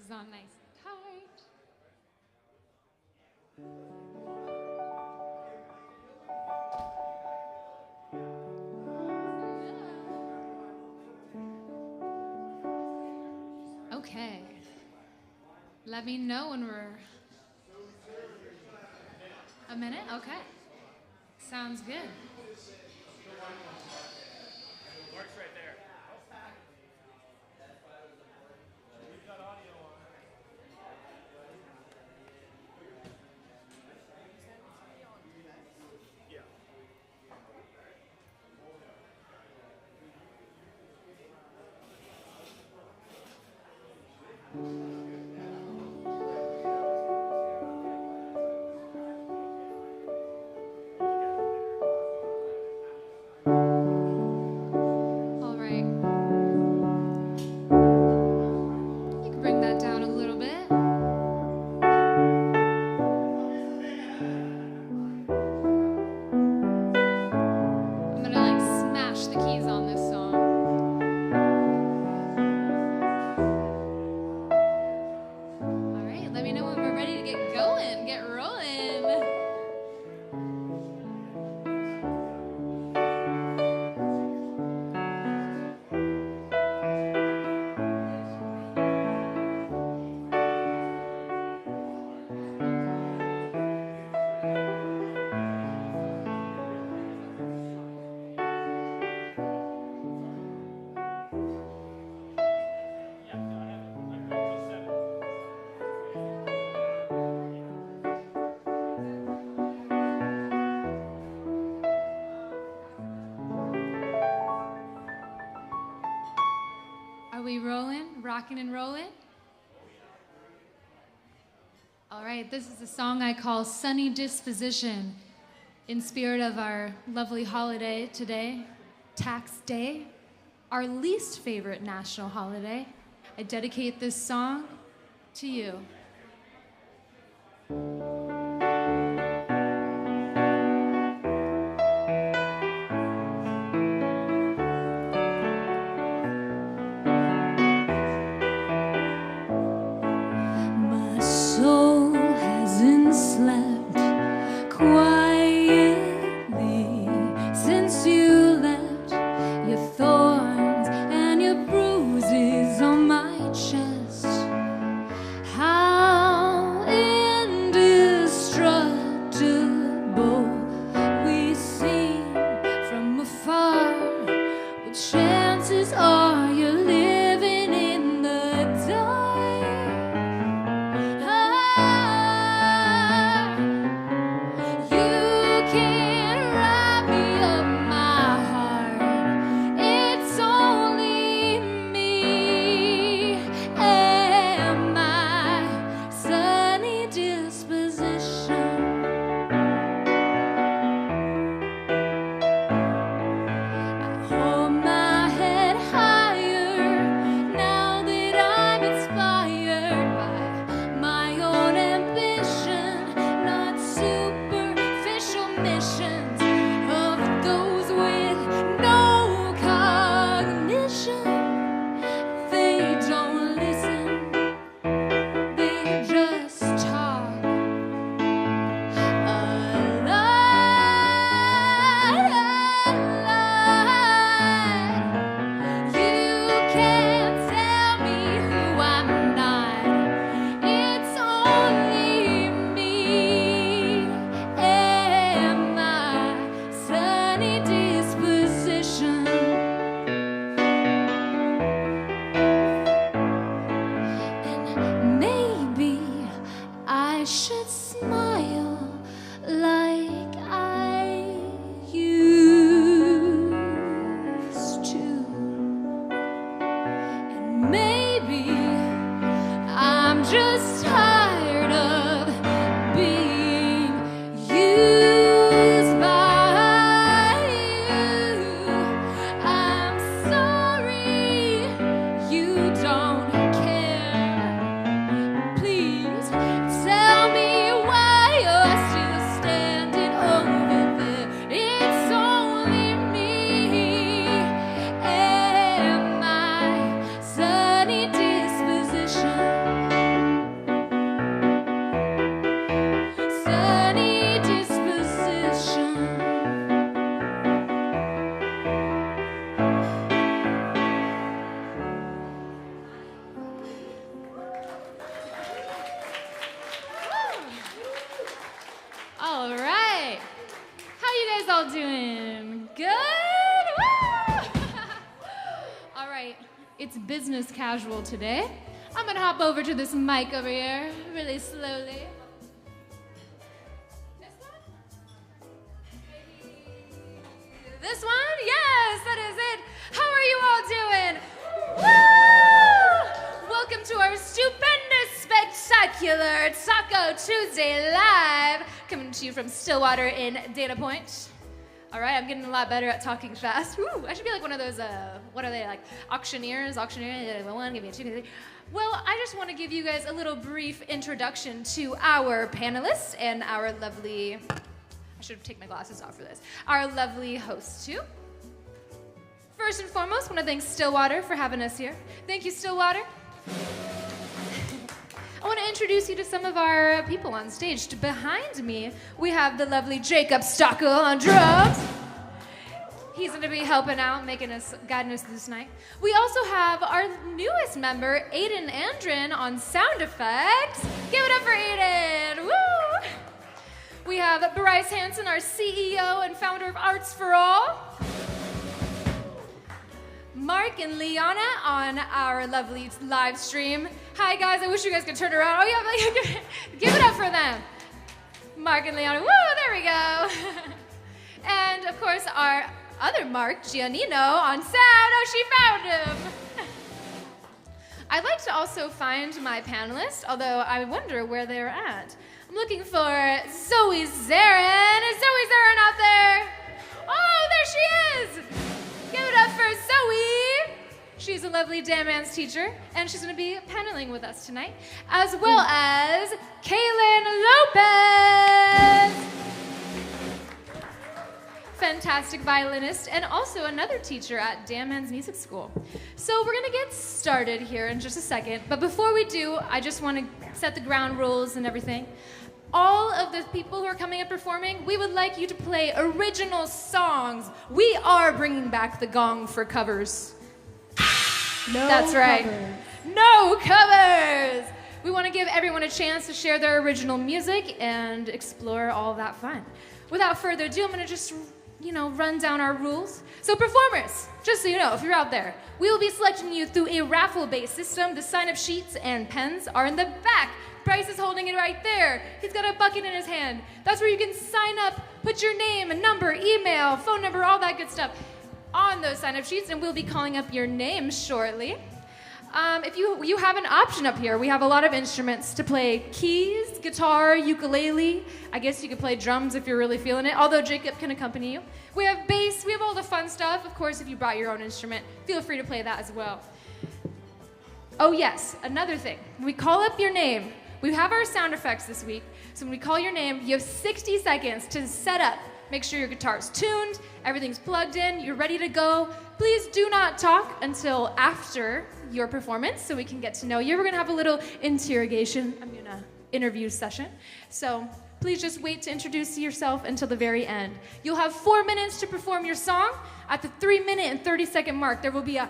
is on nice and tight. Okay. Let me know when we're... A minute? Okay. Sounds good. Mark's right there. All right. You can bring that down a little bit. I'm gonna like smash the keys on this song. All right, let me know when we're ready to get going, get rolling. Are we rolling, rocking and rolling? All right, this is a song I call Sunny Disposition, in spirit of our lovely holiday today, Tax Day, our least favorite national holiday. I dedicate this song to you. My soul hasn't slept quietly since you left. Your thorns and your bruises on my chest. How indestructible we seem from afar. But chances are you're living in the dark. You can't wrap me up my heart. It's only me and my sunny disposition. I hold my head higher now that I'm inspired by my own ambition, not superficial missions of those with no cognition. They don't listen, they just talk a lot. You can't tell me who I'm not. It's only me and my sunny disposition. And maybe I should smile like I used to. And maybe I'm just tired of being used by you. I'm sorry you don't care. Please tell me why you're still standing over there. It's only me and my sunny disposition. it's business casual today. I'm gonna hop over to this mic over here really slowly. This one? Maybe this one? Yes, that is it. How are you all doing? Woo! Welcome to our stupendous, spectacular Taco Tuesday Live, coming to you from Stillwater in Dana Point. All right, I'm getting a lot better at talking fast. Ooh, I should be like one of those, what are they, like auctioneers? Auctioneer, one, give me a two, give me a three. Well, I just want to give you guys a little brief introduction to our panelists and our lovely, I should take my glasses off for this, our lovely hosts too. First and foremost, I want to thank Stillwater for having us here. Thank you, Stillwater. I want to introduce you to some of our people on stage. Behind me, we have the lovely Jacob Stockel on drums. He's going to be helping out, guiding us through this night. We also have our newest member, Aiden Andrin, on sound effects. Give it up for Aiden. Woo! We have Bryce Hansen, our CEO and founder of Arts for All. Mark and Liana on our lovely live stream. Hi guys, I wish you guys could turn around. Oh yeah, give it up for them. Mark and Liana, woo, there we go. And of course our other Mark, Giannino, on sound. Oh, she found him. I'd like to also find my panelists, although I wonder where they're at. I'm looking for Zoe Zehren. Is Zoe Zehren out there? Oh, there she is. Give it up for Zoe. She's a lovely dance teacher, and she's going to be paneling with us tonight, as well as Kaylin Lopez, fantastic violinist, and also another teacher at Dan Man's Music School. So we're going to get started here in just a second, but before we do, I just want to set the ground rules and everything. All of the people who are coming up performing, we would like you to play original songs. We are bringing back the gong for covers. No That's right. covers. No covers! We want to give everyone a chance to share their original music and explore all that fun. Without further ado, I'm going to just, run down our rules. So performers, just so you know, if you're out there, we will be selecting you through a raffle-based system. The sign-up sheets and pens are in the back. Bryce is holding it right there. He's got a bucket in his hand. That's where you can sign up, put your name and number, email, phone number, all that good stuff on those sign-up sheets, and we'll be calling up your name shortly. If you have an option up here, we have a lot of instruments to play: keys, guitar, ukulele. I guess you could play drums if you're really feeling it, although Jacob can accompany you. We have bass, we have all the fun stuff. Of course, if you brought your own instrument, feel free to play that as well. Oh yes, another thing. When we call up your name, we have our sound effects this week, so when we call your name, you have 60 seconds to set up. Make sure your guitar's tuned, everything's plugged in, you're ready to go. Please do not talk until after your performance so we can get to know you. We're gonna have a little interview session. So please just wait to introduce yourself until the very end. You'll have 4 minutes to perform your song. At the 3-minute and 30-second mark, there will be a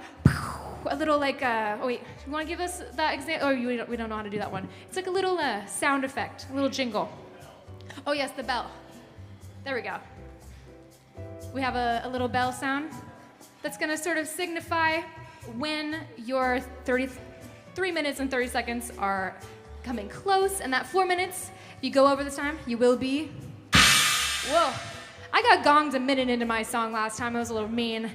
little you wanna give us that example? Oh, we don't know how to do that one. It's like a little sound effect, a little jingle. Oh yes, the bell. There we go. We have a little bell sound that's going to sort of signify when your 3 minutes and 30 seconds are coming close. And that 4 minutes, if you go over this time, you will be... Whoa. I got gonged a minute into my song last time. I was a little mean.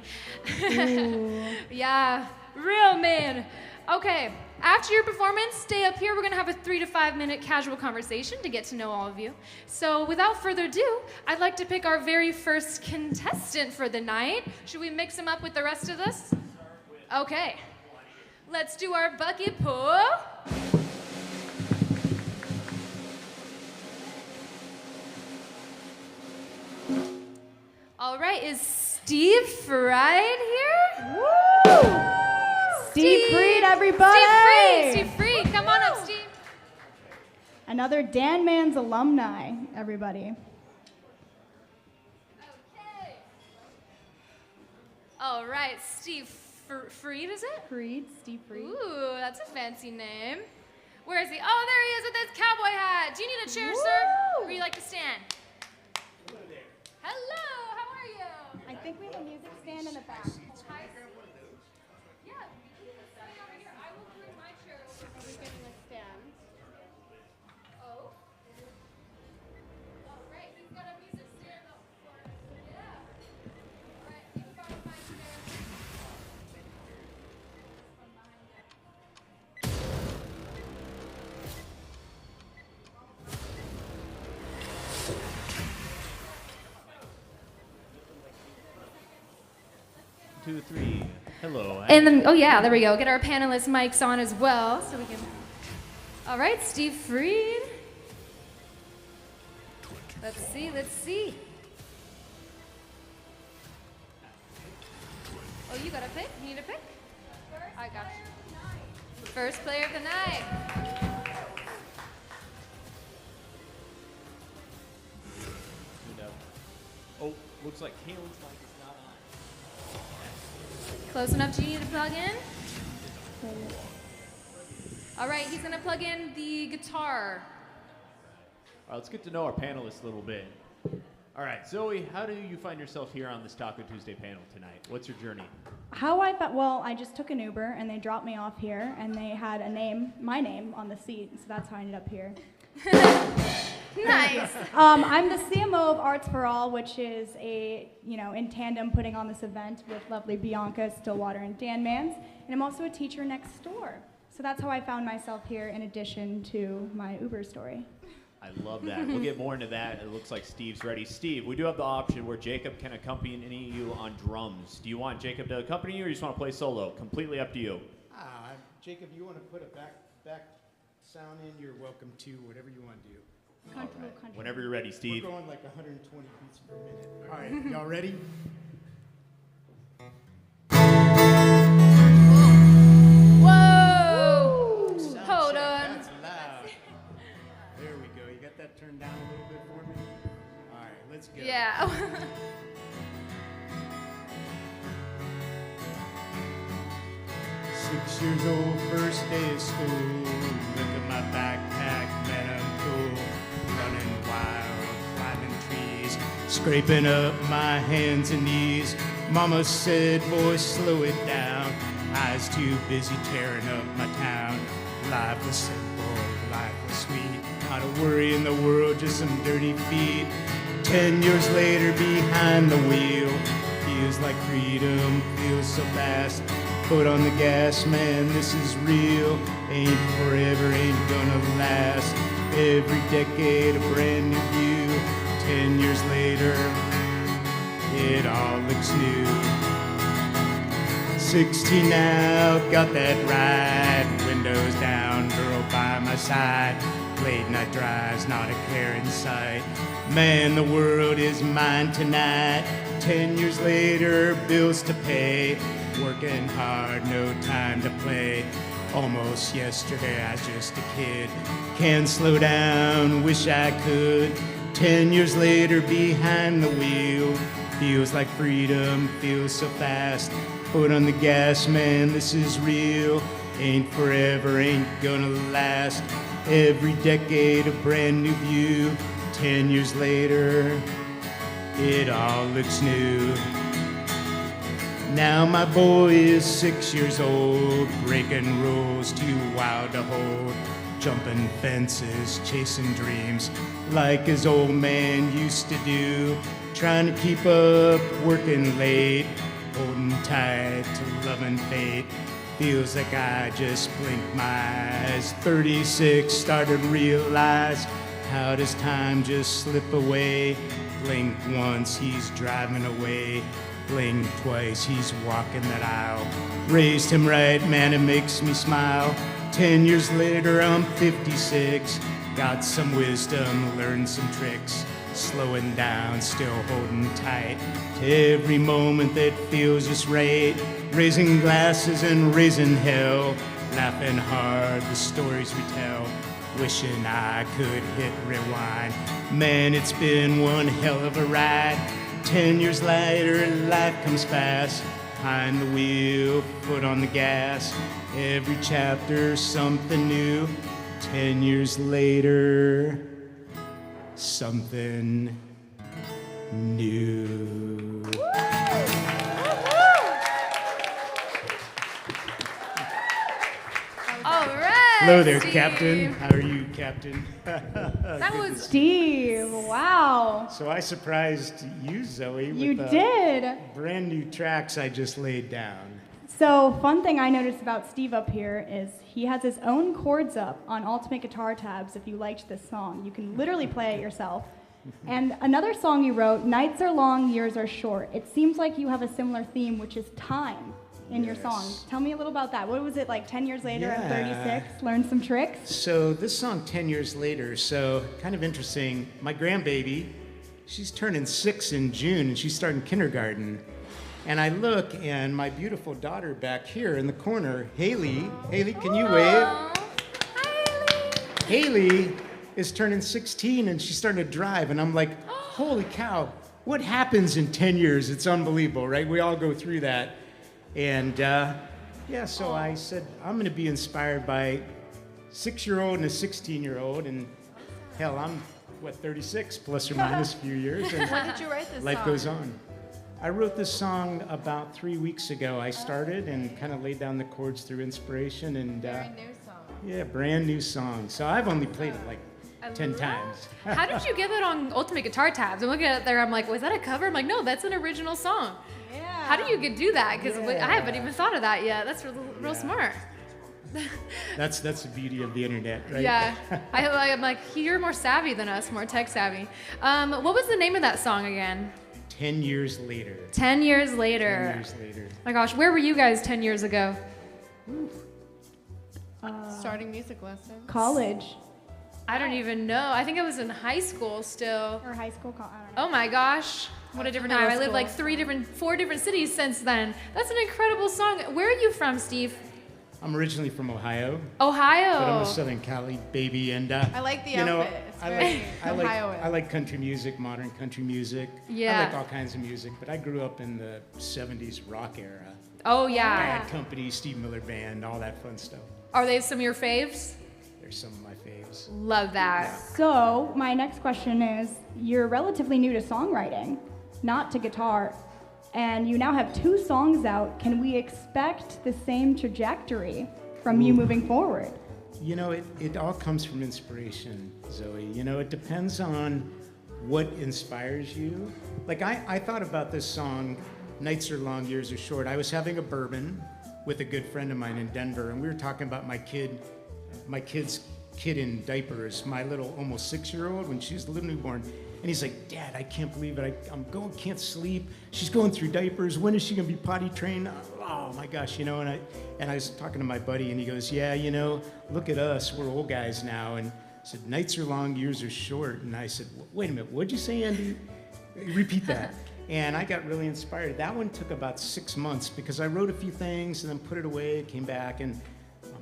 Yeah, real mean. Okay. After your performance, stay up here. We're going to have a 3 to 5 minute casual conversation to get to know all of you. So without further ado, I'd like to pick our very first contestant for the night. Should we mix him up with the rest of us? Okay. Let's do our bucket pull. All right, is Steve Fried here? Woo! Steve Freed, everybody! Steve Freed, come on up, Steve. Another Dan Man's alumni, everybody. Okay. All right, Steve Freed, is it? Steve Freed. Ooh, that's a fancy name. Where is he? Oh, there he is with his cowboy hat. Do you need a chair, Woo! sir? Or would you like to stand? Hello, how are you? I think we have a music stand in the back. Yeah. 2, 3. Hello. And then, oh yeah, there we go. Get our panelist mics on as well, so we can. All right, Steve Freed. Let's see, let's see. Oh, you got a pick? You need a pick? I got you. First player of the night. Oh, looks like Kaylin's mic is not on. Close enough, do you need to plug in? All right, he's gonna plug in the guitar. All right, let's get to know our panelists a little bit. All right, Zoe, how do you find yourself here on this Taco Tuesday panel tonight? What's your journey? Well, I just took an Uber and they dropped me off here and they had my name on the seat, so that's how I ended up here. Nice. I'm the CMO of Arts for All, which is in tandem putting on this event with lovely Bianca, Stillwater, and Dan Mans. And I'm also a teacher next door. So that's how I found myself here in addition to my Uber story. I love that. We'll get more into that. It looks like Steve's ready. Steve, we do have the option where Jacob can accompany you on drums. Do you want Jacob to accompany you or you just want to play solo? Completely up to you. Jacob, you want to put a back sound in, you're welcome to, whatever you want to do. All right. Whenever you're ready, Steve. We're going like 120 beats per minute. All right, y'all ready? Whoa! Hold check, on. That's loud. There we go. You got that turned down a little bit for me? All right, let's go. Yeah. 6 years old, first day of school. Look at my backpack, man, I'm cool. Running wild, climbing trees, scraping up my hands and knees. Mama said, boy, slow it down. I was too busy tearing up my town. Life was simple, life was sweet. Not a worry in the world, just some dirty feet. 10 years later, behind the wheel. Feels like freedom, feels so fast. Foot on the gas, man, this is real. Ain't forever, ain't gonna last. Every decade a brand new view. 10 years later, it all looks new. 60 now, got that ride. Windows down, girl by my side. Late night drives, not a care in sight. Man, the world is mine tonight. 10 years later, bills to pay. Working hard, no time to play. Almost yesterday, I was just a kid. Can't slow down, wish I could. 10 years later, behind the wheel. Feels like freedom, feels so fast. Foot on the gas, man, this is real. Ain't forever, ain't gonna last. Every decade, a brand new view. 10 years later, it all looks new. Now my boy is 6 years old, breaking rules too wild to hold. Jumping fences, chasing dreams, like his old man used to do. Trying to keep up, working late, holding tight to love and fate. Feels like I just blinked my eyes. 36, started to realize, how does time just slip away? Blink once, he's driving away. Blink twice, he's walking that aisle. Raised him right, man, it makes me smile. 10 years later, I'm 56. Got some wisdom, learned some tricks. Slowing down, still holding tight to every moment that feels just right. Raising glasses and raising hell. Laughing hard, the stories we tell. Wishing I could hit rewind. Man, it's been one hell of a ride. 10 years later, life comes fast. Behind the wheel, foot on the gas. Every chapter, something new. 10 years later, something new. All right. Hello there, Steve. Captain. How are you, Captain? That was Steve, wow. So I surprised you, Zoe, with You the did. brand new tracks I just laid down. So, fun thing I noticed about Steve up here is he has his own chords up on Ultimate Guitar tabs if you liked this song. You can literally play it yourself. And another song you wrote, Nights Are Long, Years Are Short. It seems like you have a similar theme, which is time in your songs. Tell me a little about that. What was it like 10 years later at 36? Learn some tricks? So this song, 10 years later, so kind of interesting. My grandbaby, she's turning 6 in June, and she's starting kindergarten. And I look, and my beautiful daughter back here in the corner, Haley, can you wave? Haley is turning 16, and she's starting to drive, and I'm like, holy cow, what happens in 10 years? It's unbelievable, right? We all go through that. And so I said, I'm going to be inspired by a 6-year-old and a 16-year-old, and hell, I'm, 36, plus or minus a few years. And when did you write this life song? goes on. I wrote this song about 3 weeks ago. I started and kind of laid down the chords through inspiration. And Very new song. yeah, brand new song. So I've only played it like 10 times. How did you get that on Ultimate Guitar Tabs? I'm looking at it there, I'm like, was that a cover? I'm like, no, that's an original song. Yeah. How do you do that? Because I haven't even thought of that yet. That's real smart. That's the beauty of the internet, right? Yeah. I'm like, you're more savvy than us, more tech savvy. What was the name of that song again? 10 years later. 10 years later. 10 years later. My gosh, where were you guys 10 years ago? Starting music lessons. College. I don't even know. I think I was in high school still. Or high school, I don't know. Oh my gosh. What a different time. I lived like 4 different cities since then. That's an incredible song. Where are you from, Steve? I'm originally from Ohio, Ohio. but I'm a Southern Cali baby, and I like the outfit. It's very Ohioan. I like country music, modern country music. Yeah. I like all kinds of music, but I grew up in the 70s rock era. Oh yeah. Bad Company, Steve Miller Band, all that fun stuff. Are they some of your faves? They're some of my faves. Love that. So, my next question is, you're relatively new to songwriting, not to guitar, and you now have 2 songs out. Can we expect the same trajectory from you moving forward? You know, it all comes from inspiration, Zoe. You know, it depends on what inspires you. Like, I thought about this song, Nights Are Long, Years Are Short. I was having a bourbon with a good friend of mine in Denver, and we were talking about my kid's kid in diapers, my little almost 6-year-old, when she was a little newborn. And he's like, Dad, I can't believe it. Can't sleep. She's going through diapers. When is she gonna be potty trained? Oh my gosh, you know. And I was talking to my buddy, and he goes, yeah, you know, look at us. We're old guys now. And I said, nights are long, years are short. And I said, wait a minute, what'd you say, Andy? Repeat that. And I got really inspired. That one took about 6 months because I wrote a few things and then put it away, came back, and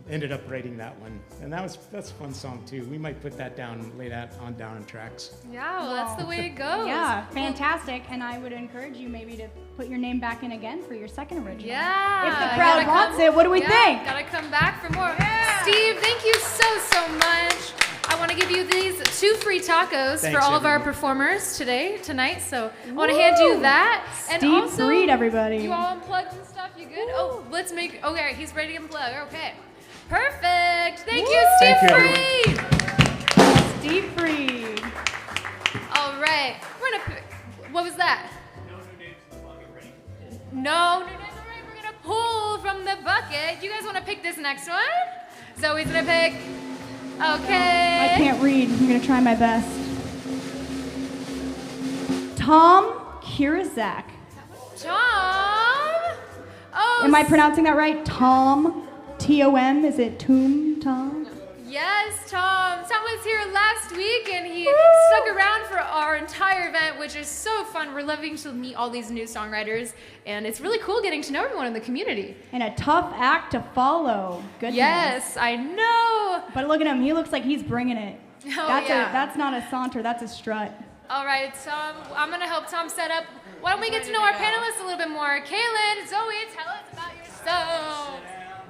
ended up writing that one. And that's a fun song too. We might put that down, lay that on down on tracks. Yeah, well, that's the way it goes. Yeah, fantastic. And I would encourage you maybe to put your name back in again for your second original. Yeah. If the crowd wants it, what do we think? Gotta come back for more. Yeah. Steve, thank you so much. I want to give you these 2 free tacos for all of our performers tonight. So I want to hand you that. And Steve also, Freed, everybody. You all unplugged and stuff? You good? Oh, let's make. Okay, he's ready to unplug. Okay. Perfect. Thank you, Steve Freed. Steve Freed. All right. We're gonna pick. What was that? No new names in the bucket, ready? No new names. All right. We're gonna pull from the bucket. You guys want to pick this next one? Zoe's gonna pick. Okay. I can't read. I'm going to try my best. Tom Kirizak. Tom. Oh. Am I pronouncing that right? Tom. T-O-M. Is it Tom? Yes, Tom. Tom was here last week, and he stuck around for our entire event, which is so fun. We're loving to meet all these new songwriters, and it's really cool getting to know everyone in the community. And a tough act to follow. Goodness. Yes, I know. But look at him. He looks like he's bringing it. Oh, That's not a saunter. That's a strut. All right, Tom. I'm going to help Tom set up. Why don't we get to know our panelists a little bit more? Kaylin, Zoe, tell us about yourself.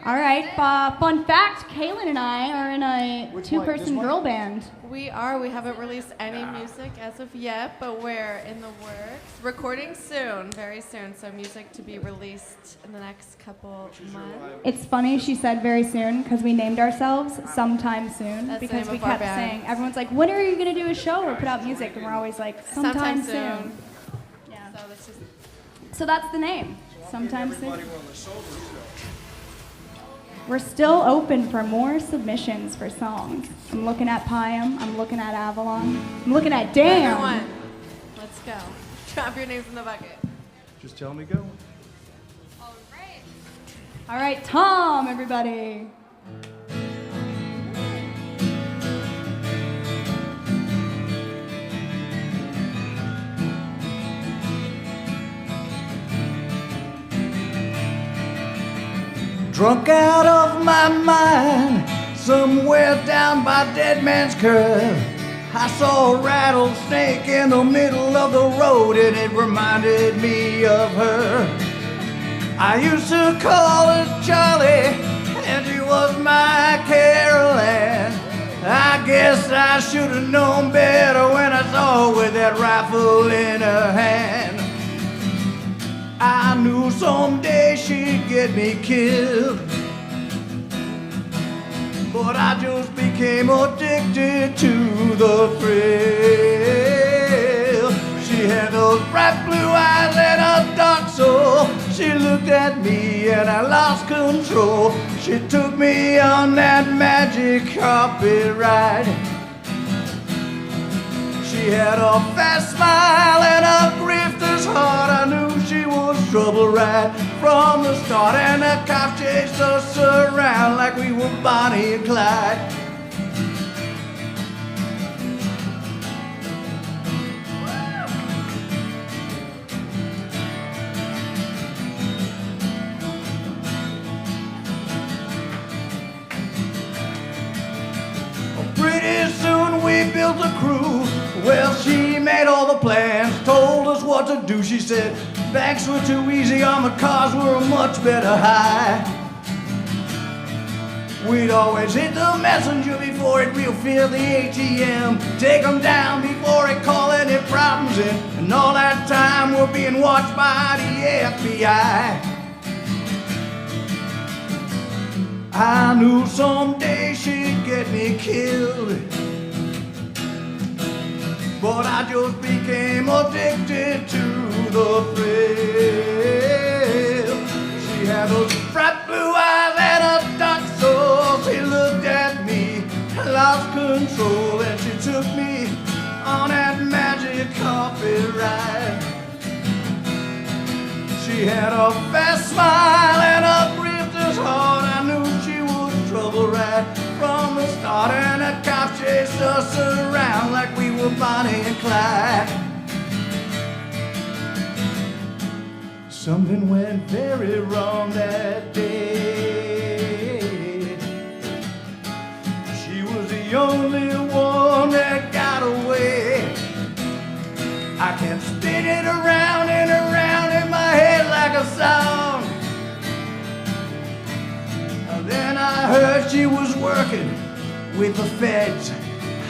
All right, fun fact, Kaylin and I are in a 2-person girl band. We are. We haven't released any music as of yet, but we're in the works. Recording soon, very soon, so music to be released in the next couple months. It's funny she said very soon because we named ourselves Sometime Soon. That's the because name we of our kept band. saying, everyone's like, when are you going to do a show or put out music? And we're always like, Sometime soon. Yeah. So that's just So that's the name, Sometime Soon. we're still open for more submissions for songs. I'm looking at Piam, I'm looking at Avalon, I'm looking at Dan. Everyone, let's go. Drop your names in the bucket. Just tell me go. All right, Tom, everybody. Drunk out of my mind, somewhere down by Dead Man's Curve, I saw a rattlesnake in the middle of the road, and it reminded me of her. I used to call her Charlie, and she was my Caroline. I guess I should have known better when I saw her with that rifle in her hand. I knew someday she'd get me killed, but I just became addicted to the thrill. She had those bright blue eyes and a dark soul. She looked at me and I lost control. She took me on that magic carpet ride. She had a fast smile and a grifter's heart. I knew she was trouble right from the start, and the cops chased us around like we were Bonnie and Clyde. Pretty soon we built a crew. Well, she made all the plans, told us what to do. She said banks were too easy, armored cars were a much better high. We'd always hit the messenger before it real fill the ATM, take them down before it call any problems in, and all that time we're being watched by the FBI. I knew someday she'd get me killed, but I just became addicted to the thrill. She had those bright blue eyes and a dark soul. She looked at me, lost control, and she took me on that magic carpet ride. She had a fast smile and a grifter's heart. I knew she was trouble right from the start, and the cops chased us around like we were Bonnie and Clyde. Something went very wrong that day. She was the only one that got away. I kept spinning around and around in my head like a song. And then I heard she was working with the feds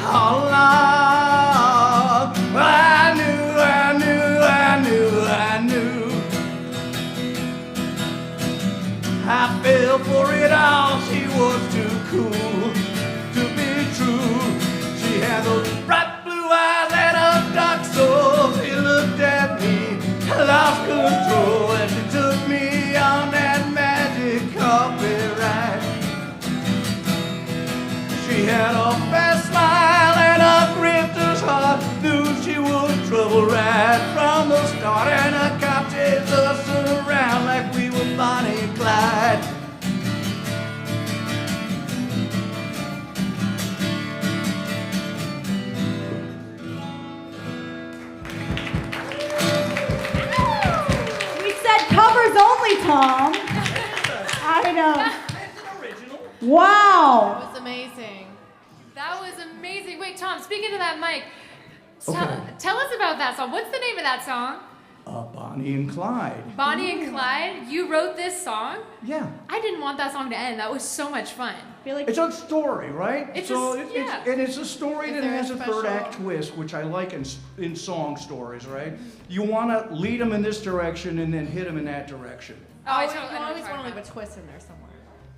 all along. I knew, I knew, I knew, I knew. I fell for it all. She was too cool to be true. She had those bright blue eyes and a dark soul. She looked at me, lost control, and she took me on that magic carpet ride. She had a fast smile and a grifter's heart. Knew she was trouble right from the start, and the cop chased us around like we were Bonnie and Clyde. We said covers only, Tom. I know. Wow. That was amazing. That was amazing. Wait, Tom, speaking to that mic, Okay. tell us about that song. What's the name of that song? Bonnie and Clyde. Bonnie and Clyde. You wrote this song? Yeah. I didn't want that song to end. That was so much fun. I feel like It's a story, right? It's so a- yeah. and it's a story Is that there a has a third special- act twist, which I like in song stories, right? You want to lead them in this direction and then hit them in that direction. Oh, I you totally, I know always what you're want to talking leave a twist in there somewhere.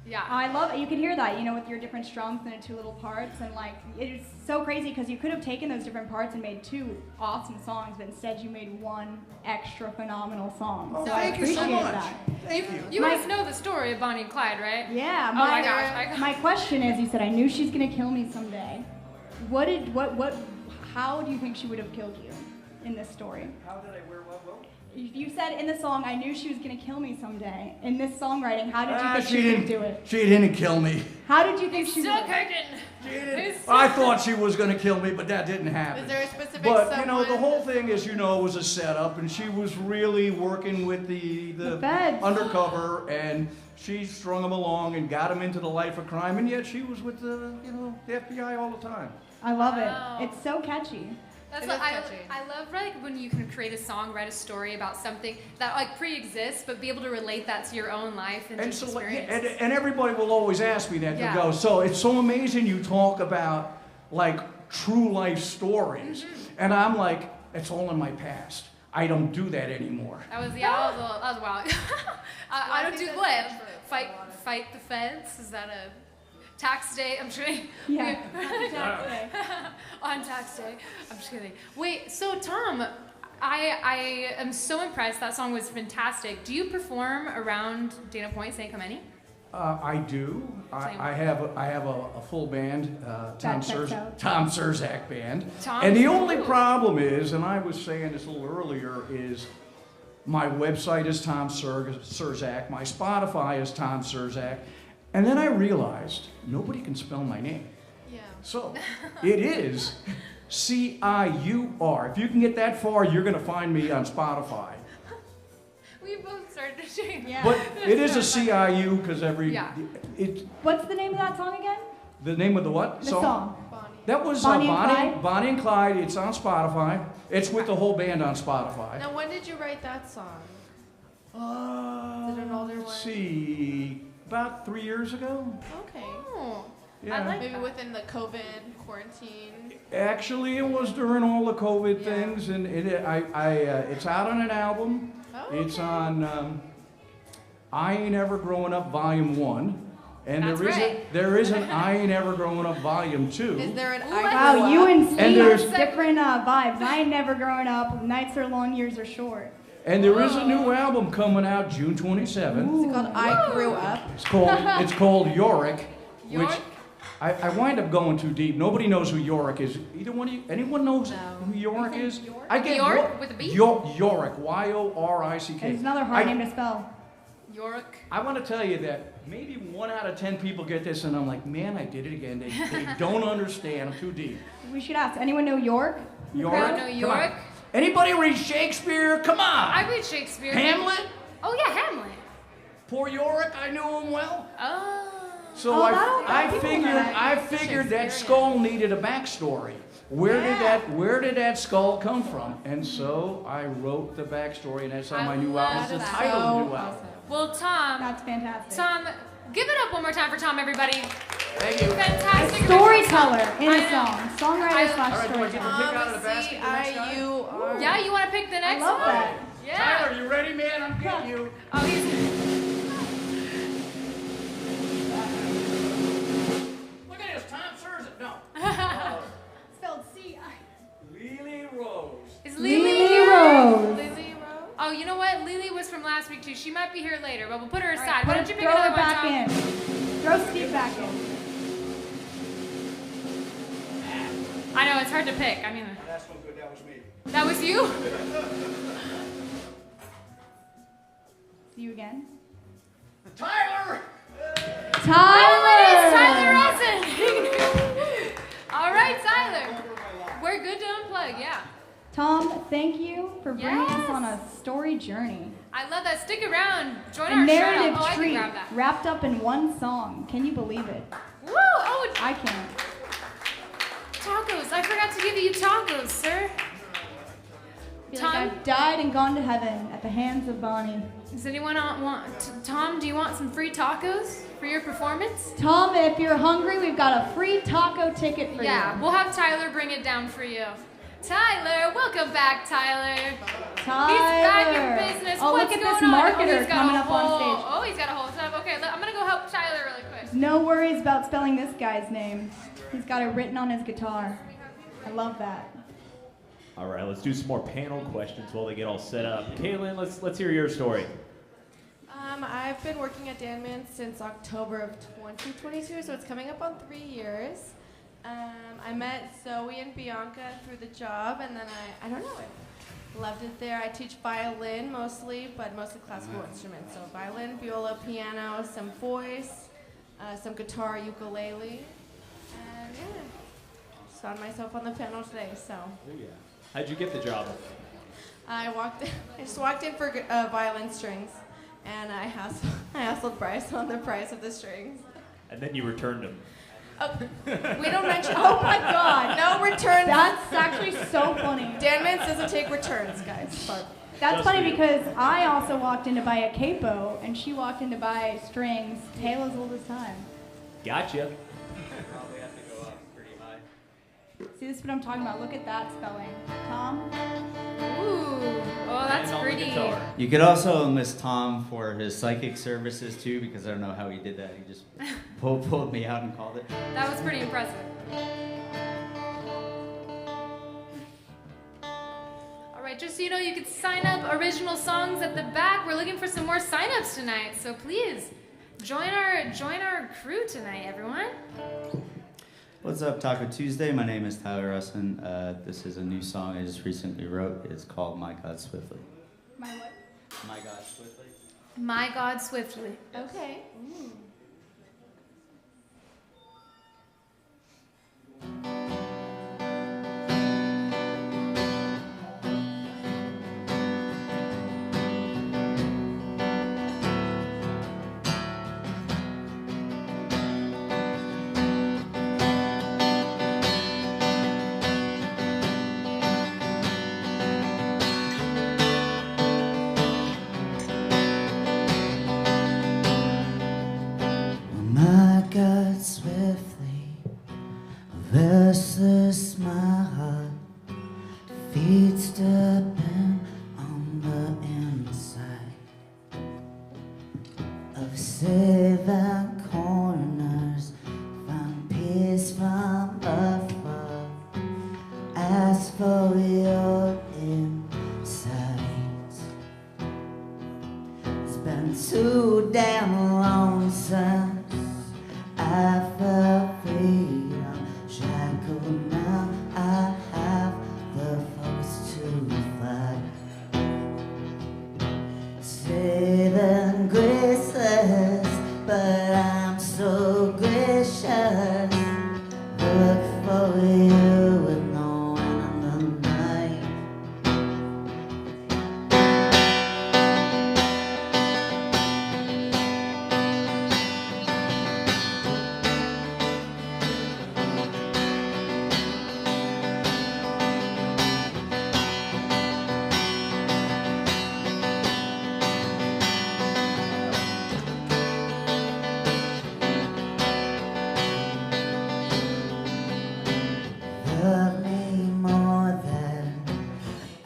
Yeah. I love it. You can hear that, with your different strums and the two little parts, and it is so crazy because you could have taken those different parts and made two awesome songs, but instead you made one extra phenomenal song. Oh, so thank I you so appreciate much. that. Thank you. You guys know the story of Bonnie and Clyde, right? Yeah. Oh my gosh. My question is, you said I knew she's gonna kill me someday. How do you think she would have killed you in this story? How did I wear what? You said in the song, I knew she was gonna kill me someday. In this songwriting, how did you think She she didn't would do it? She didn't kill me. How did you think she Still would? cooking. I thought she was going to kill me, but that didn't happen. Is there a specific But someone? the whole thing is, was a setup, and she was really working with the feds. undercover, and she strung him along and got him into the life of crime, and yet she was with the FBI all the time. I love Wow. it. It's so catchy. That's It what is I catchy. love when you can create a song, write a story about something that pre-exists, but be able to relate that to your own life and just experience. And everybody will always ask me that. Yeah. They go, so it's so amazing you talk about true life stories, and I'm like, it's all in my past. I don't do that anymore. That was wild. I don't do what? Fight the feds? Is that a tax day? I'm kidding. Yeah. On tax day. I'm just kidding. Wait, so Tom, I am so impressed. That song was fantastic. Do you perform around Dana Point, St. Clemente? I do. I have a full band, Tom checks out. Surzak band. Tom And the only Surzak. problem is, and I was saying this a little earlier, is my website is Tom Surzak, my Spotify is Tom Surzak, and then I realized nobody can spell my name. Yeah. So it is C-I-U-R. If you can get that far, you're going to find me on Spotify. We both started to shake. Yeah. But it is a C-I-U because Yeah. What's the name of that song again? The name of the what? The song. That was Bonnie and Clyde? Bonnie and Clyde. It's on Spotify. It's with the whole band on Spotify. Now, when did you write that song? Is it an older Let's one? see. About 3 years ago. Okay. Oh, Yeah. I like Maybe that. within the COVID quarantine. Actually, it was during all the COVID Yeah. things, and it's out on an album. Oh, It's okay. on I Ain't Ever Growing Up Volume 1. And That's right. there is an I Ain't Ever Growing Up Volume 2. Is there an Ooh, I Wow, Grew you Up? and And Steve there's- have different vibes. I ain't never growing up. Nights are long, years are short. And there is a new album coming out June 27th. Is it called I Grew Up? It's called Yorick, Yorick? which I wind up going too deep. Nobody knows who Yorick is. Either one of you, anyone knows No. who Yorick is? I get York with a B? Yorick, Y-O-R-I-C-K. It's another hard name to spell. York. I want to tell you that maybe 1 out of 10 people get this, and I'm like, man, I did it again. They don't understand. I'm too deep. We should ask. Anyone know York? Yorick? know Come on. Yorick? Anybody read Shakespeare? Come on. I read Shakespeare. Hamlet? Oh yeah, Hamlet. Poor Yorick, I knew him well. Oh. So Oh, I that'll- figured that skull needed a backstory. Where did that skull come from? And so I wrote the backstory, and that's how my new love album is that. titled So New Album. Well, Tom. That's fantastic. Tom, give it up one more time for Tom, everybody. Thank you. Fantastic. Storyteller in I a know. song. Songwriter I- slash All right, do I get to storyteller. pick out of the basket the next time? C-I-U-R. Yeah, you want to pick the next love one? that. Yeah. Tyler, you ready, man? I'm getting you. Oh, he's. Look at this, Tom Surzak. No. Spelled C-I. Lily Rose. Is Lily here? Rose. Lily Rose? Oh, you know what? Lily was from last week too. She might be here later, but we'll put her All right, aside. Why don't you pick throw another her one, back Tom? in. Throw Steve back in. I know it's hard to pick. I mean, That's no good. That was me. that was you. See you again. Tyler! Everybody, it's Tyler Olsen. All right, Tyler. We're good to unplug. Yeah. Tom, thank you for bringing us Yes. on a story journey. I love that. Stick around. Join A our narrative shout out. Oh, I can treat grab that. wrapped up in one song. Can you believe it? Woo! Oh, I can't. tacos. I forgot to give you tacos, sir. Feel Tom? like I've died and gone to heaven at the hands of Bonnie. Does anyone Tom, do you want some free tacos for your performance? Tom, if you're hungry, we've got a free taco ticket for Yeah, you. we'll have Tyler bring it down for you. Tyler, welcome back, Tyler. Tyler. He's back in business. Oh, What's look at going this on? marketer he's got coming a up on whole, stage. Oh, he's got a whole stuff. Okay, I'm gonna go help Tyler really quick. No worries about spelling this guy's name. He's got it written on his guitar. I love that. All right, let's do some more panel questions while they get all set up. Kaylin, let's hear your story. I've been working at Dan Man's since October of 2022, so it's coming up on 3 years. I met Zoe and Bianca through the job, and then I don't know, I loved it there. I teach violin mostly, but mostly classical instruments. So violin, viola, piano, some voice, some guitar, ukulele, and yeah, just found myself on the panel today, so. Oh, yeah. How'd you get the job? I just walked in for violin strings, and I hustled Bryce on the price of the strings. And then you returned them. Oh, we don't mention. Oh my God. No returns. That's actually so funny. Dan Mintz doesn't take returns, guys. But That's Just funny for you. because I also walked in to buy a capo, and she walked in to buy strings. Taylor's oldest time. Gotcha. Probably have to go up pretty high. See, this is what I'm talking about. Look at that spelling. Tom? Ooh, oh, that's And on the pretty. guitar. You could also enlist Tom for his psychic services too, because I don't know how he did that. He just pulled me out and called it. That was pretty impressive. All right, just so you know, you could sign up original songs at the back. We're looking for some more signups tonight, so please join our crew tonight, everyone. What's up, Taco Tuesday? My name is Tyler Russin. This is a new song I just recently wrote. It's called My God Swiftly. My what? My God Swiftly. My God, swiftly. okay. My God, swiftly, restless my heart, feet stepping on the inside of seven corners, find peace from afar, ask for your insight. It's been too damn long since I felt freedom shackled. Now I have the force to fly. Saving graceless, but I'm so gracious. Look for you with no one in the night. Love me more than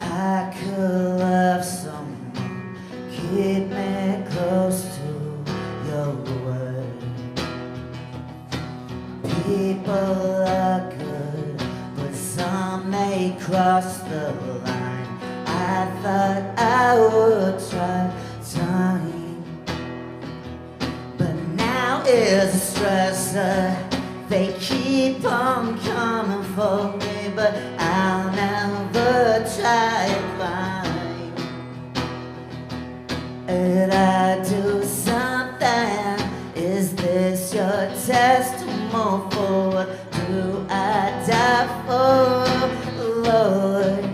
I could love someone. Keep me close to your word. People are good, but some may cross the line. I thought I would try time, but now it's a stressor. They keep on coming for me, but I'll never try to climb. Did I do something? Is this your test to move forward? Do I die for Lord?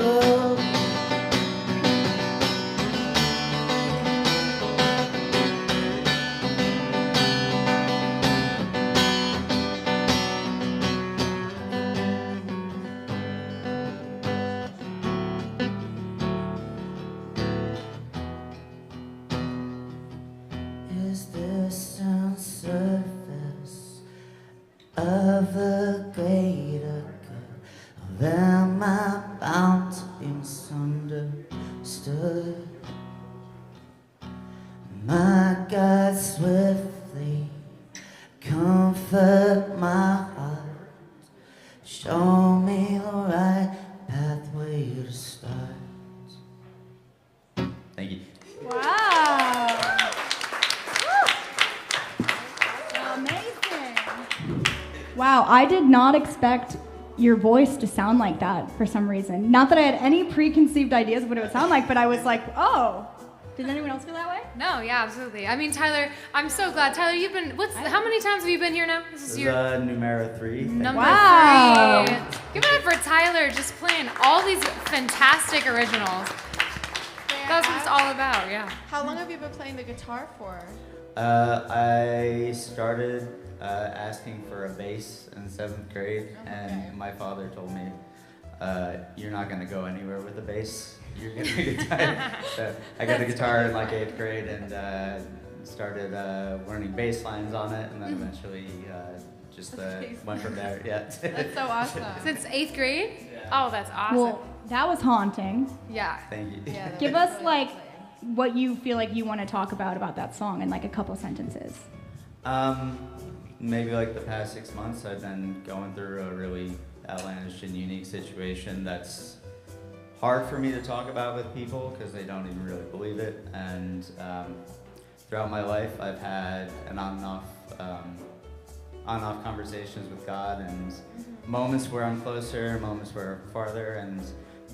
Oh. Is this on surface? never greater good than my bound to be misunderstood. My God, swiftly comfort my heart. Show me the right pathway to start. Thank you. Wow. Amazing. Wow, I did not expect your voice to sound like that for some reason. Not that I had any preconceived ideas of what it would sound like, but I was like, oh. Did anyone else feel that way? No, yeah, absolutely. I mean, Tyler, I'm so glad. Tyler, you've been, how many times have you been here now? This is your numero 3. number Wow. 3. Give it up for Tyler just playing all these fantastic originals. That's what it's all about, yeah. How long have you been playing the guitar for? I started asking for a bass in 7th grade, and my father told me, you're not going to go anywhere with a bass. You're going to get guitar. So I got a guitar in like 8th grade and started learning bass lines on it, and then eventually just went from there. Yeah. That's so awesome. Since 8th grade? Yeah. Oh, that's awesome. Well, that was haunting. Yeah. Thank you. Yeah, Give us like what you feel like you want to talk about that song in like a couple sentences. Maybe like the past 6 months, I've been going through a really outlandish and unique situation that's hard for me to talk about with people because they don't even really believe it. And throughout my life, I've had an on and off conversations with God, and moments where I'm closer, moments where I'm farther, and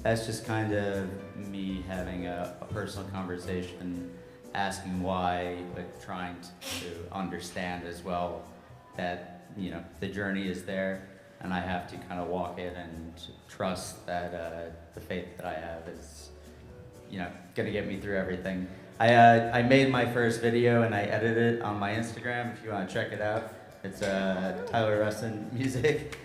that's just kind of me having a personal conversation, asking why, but trying to understand as well that, you know, the journey is there, and I have to kind of walk it and trust that the faith that I have is, you know, gonna get me through everything. I made my first video and I edited it on my Instagram. If you want to check it out, it's Tyler Russin music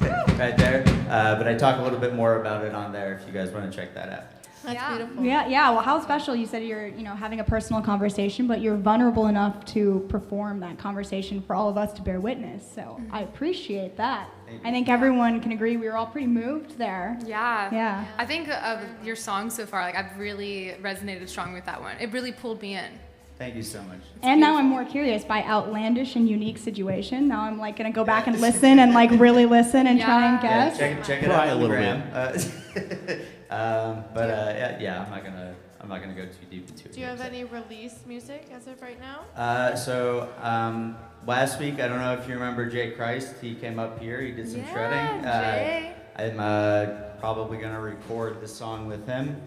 right there. But I talk a little bit more about it on there if you guys want to check that out. That's beautiful. Yeah. Well, how special. You said you're, having a personal conversation, but you're vulnerable enough to perform that conversation for all of us to bear witness. So I appreciate that. I think everyone can agree we were all pretty moved there. Yeah. Yeah. I think of your songs so far, like I've really resonated strong with that one. It really pulled me in. Thank you so much. And now I'm more curious by outlandish and unique situation. Now I'm like gonna go back and listen and like really listen and try and guess. Yeah, check it out a little bit. I'm not gonna go too deep into it. Do you have any released music as of right now? Last week, I don't know if you remember Jay Christ. He came up here. He did some shredding. Jay. I'm probably gonna record the song with him,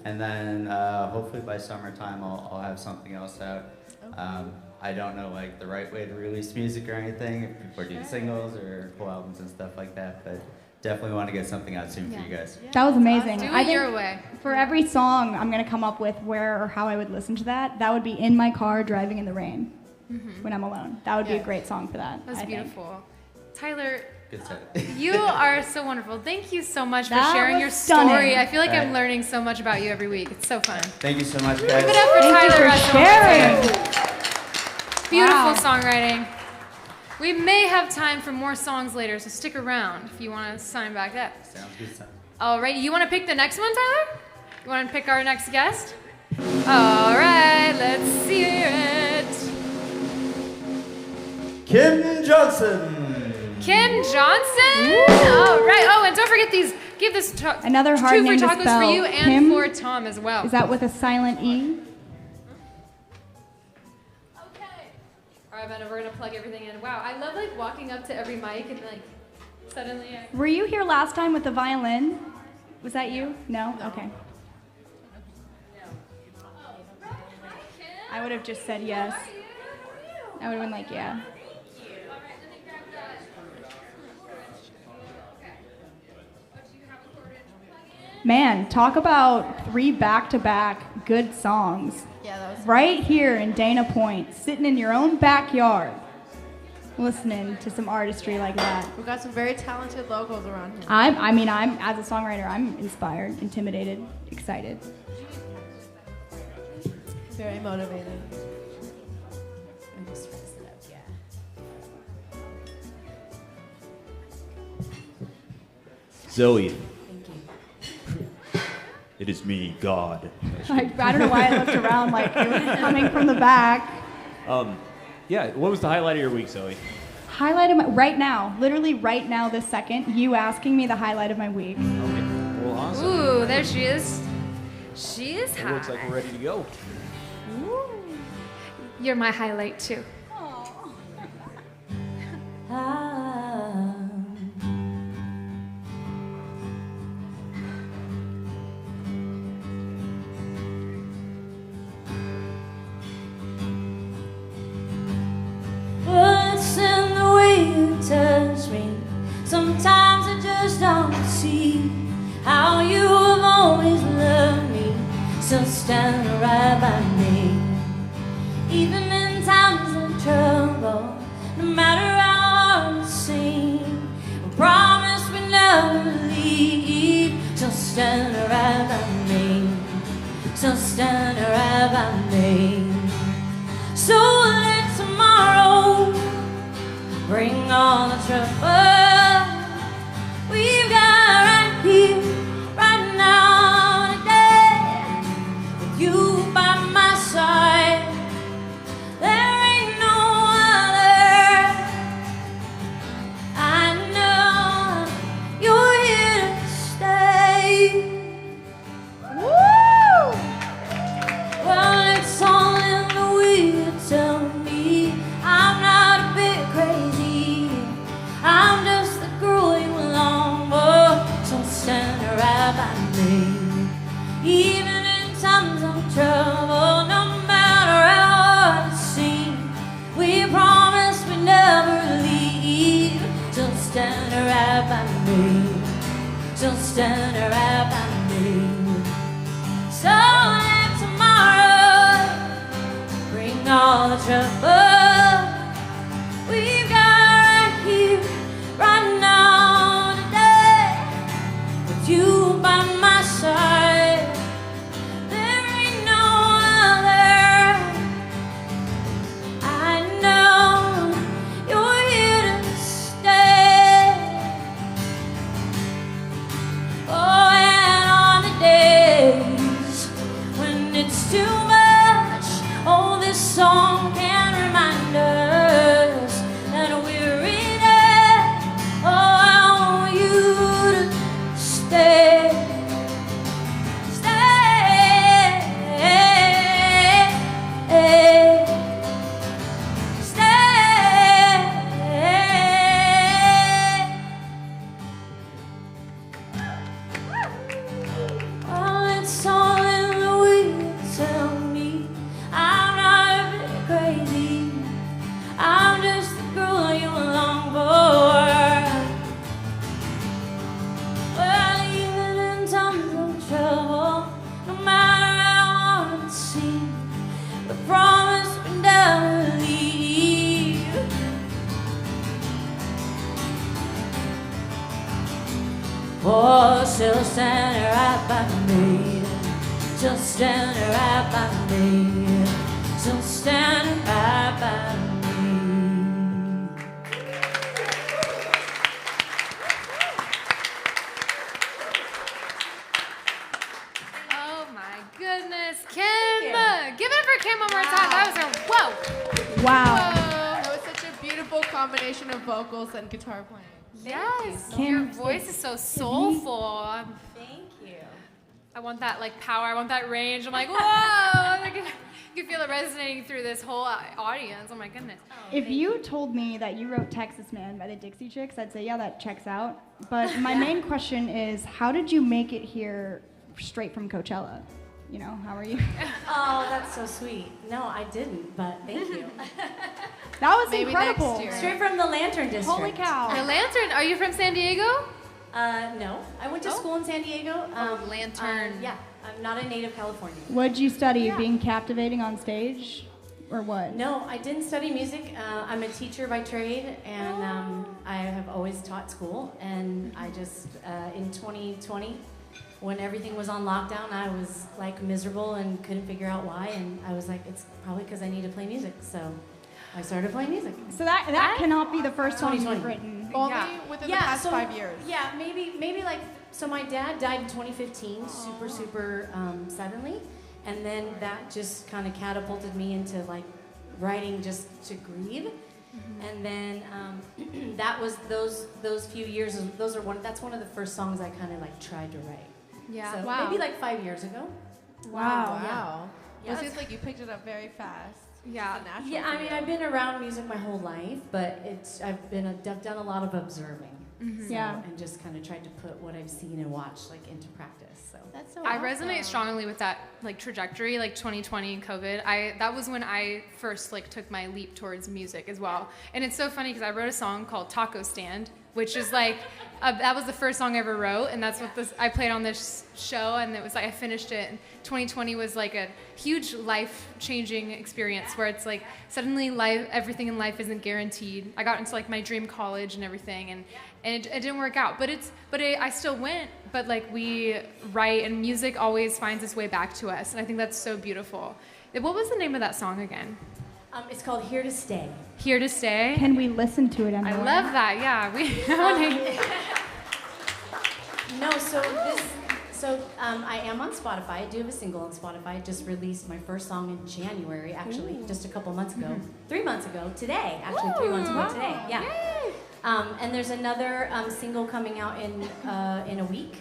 and then hopefully by summertime I'll have something else out. Okay. I don't know like the right way to release music or anything. If people are doing singles or full albums and stuff like that, but definitely want to get something out soon for you guys. That was amazing. Do it I think your way. For every song I'm gonna come up with where or how I would listen to that. That would be in my car driving in the rain when I'm alone. That would be a great song for that. That's beautiful. Tyler, Good set. you are so wonderful. Thank you so much for That sharing was your stunning. story. I feel like I'm Right. learning so much about you every week. It's so fun. Thank you so much, guys. Give it up for Thank you Tyler for Russell. sharing. Beautiful Wow. songwriting. We may have time for more songs later, so stick around if you want to sign back up. Sounds good. All right, you want to pick the next one, Tyler? You want to pick our next guest? All right, let's hear it. Kim Johnson. Kim Johnson. All right. Oh, and don't forget these. Give this Another hard 2 name free to tacos spell. for you and Kim? for Tom as well. Is that with a silent E? All right, Benna, we're gonna plug everything in. Wow, I love like walking up to every mic and like suddenly. Were you here last time with the violin? Was that you? No? Okay. I would have just said yes. I would have been like, yeah. Man, talk about 3 back-to-back good songs. Yeah, that was Right here in Dana Point, sitting in your own backyard, listening to some artistry like that. We've got some very talented locals around here. I'm as a songwriter, I'm inspired, intimidated, excited. Very motivated. Zoe. Thank you. It is me, God. I don't know why I looked around like it was coming from the back. Yeah, what was the highlight of your week, Zoe? Highlight of my, right now, literally right now this second, you asking me the highlight of my week. Okay, well, awesome. Ooh, there she is. She is It high. looks like we're ready to go. You're my highlight too. What's in the way you touch me? Sometimes I just don't see how you have always loved me. So stand right by me, even in times of trouble. No matter how hard it seems, I promise we never leave. So stand right by me. So stand right by me. So let tomorrow bring all the trouble we've got right here, right now, today. With you by my side, there ain't no other. I know you're here to stay. Woo! Well, it's all in the way you tell me I'm not a bit crazy. I'm just the girl you long for. So stand right by me, even in times of trouble. No matter how hard it seems, we promise we never leave. So stand right by me. So stand right by me. So let tomorrow bring all the trouble we've got right here, right now, today. With you by my side, there ain't no other. I know you're here to stay. Oh, and on the days when it's too much, oh, this song can remind us that we're in it. Oh, I want you to stay, stay, stay. Well, it's all in the way you tell me I'm not a bit crazy. I'm just the girl you long for. Well, even in times of trouble, no matter how hard it seems, we promise we never leave. Oh, still standing right by me. Still standing right by me. Still standing right by me. Oh my goodness, Kim! Give it up for Kim one more time. That was her. Whoa! Wow. That was such a beautiful combination of vocals and guitar playing. Yes, Kim, your voice is so soulful. Thank you. I want that like power. I want that range. I'm like, whoa! Like, you can feel it resonating through this whole audience. Oh my goodness. If you told me that you wrote Texas Man by the Dixie Chicks, I'd say, yeah, that checks out. But my main question is, how did you make it here straight from Coachella? You know, how are you? Oh, that's so sweet. No, I didn't, but thank you. That was Maybe incredible. next year. Straight from the Lantern District. Holy cow. The Lantern. Are you from San Diego? No, I went to school in San Diego. Lantern. Yeah, I'm not a native Californian. What'd you study? Yeah. Being captivating on stage? Or what? No, I didn't study music. I'm a teacher by trade, and I have always taught school. And I just, in 2020, when everything was on lockdown, I was like miserable and couldn't figure out why. And I was like, it's probably because I need to play music. So I started playing music. So that cannot be the first song you've written. Only within the past 5 years. Yeah, maybe like, so my dad died in 2015, super suddenly, and then that just kind of catapulted me into like writing just to grieve. And then that was those few years. That's one of the first songs I kind of like tried to write. Yeah. So Wow. maybe like 5 years ago. Wow. Yeah. Well, it seems like you picked it up very fast. Yeah. It's a natural Yeah, I for mean, you. I've been around music my whole life, but I've done a lot of observing. So, Yeah. and just kind of tried to put what I've seen and watched like into practice. So That's so I awesome. resonate strongly with that like trajectory, like 2020 and COVID. That was when I first like took my leap towards music as well. And it's so funny because I wrote a song called Taco Stand, which is like that was the first song I ever wrote, and that's what I played on this show, and it was like I finished it. And 2020 was like a huge life-changing experience where it's like suddenly everything in life isn't guaranteed. I got into like my dream college and everything, and it didn't work out. But I still went. But like we write, and music always finds its way back to us, and I think that's so beautiful. What was the name of that song again? it's called Here to Stay. Here to Stay. Can we listen to it anymore? I love that. Yeah, I am on Spotify. I do have a single on Spotify. I just released my first song in January, actually, just a couple months ago. 3 months ago today, actually. 3 months ago today. Yeah. And there's another single coming out in a week.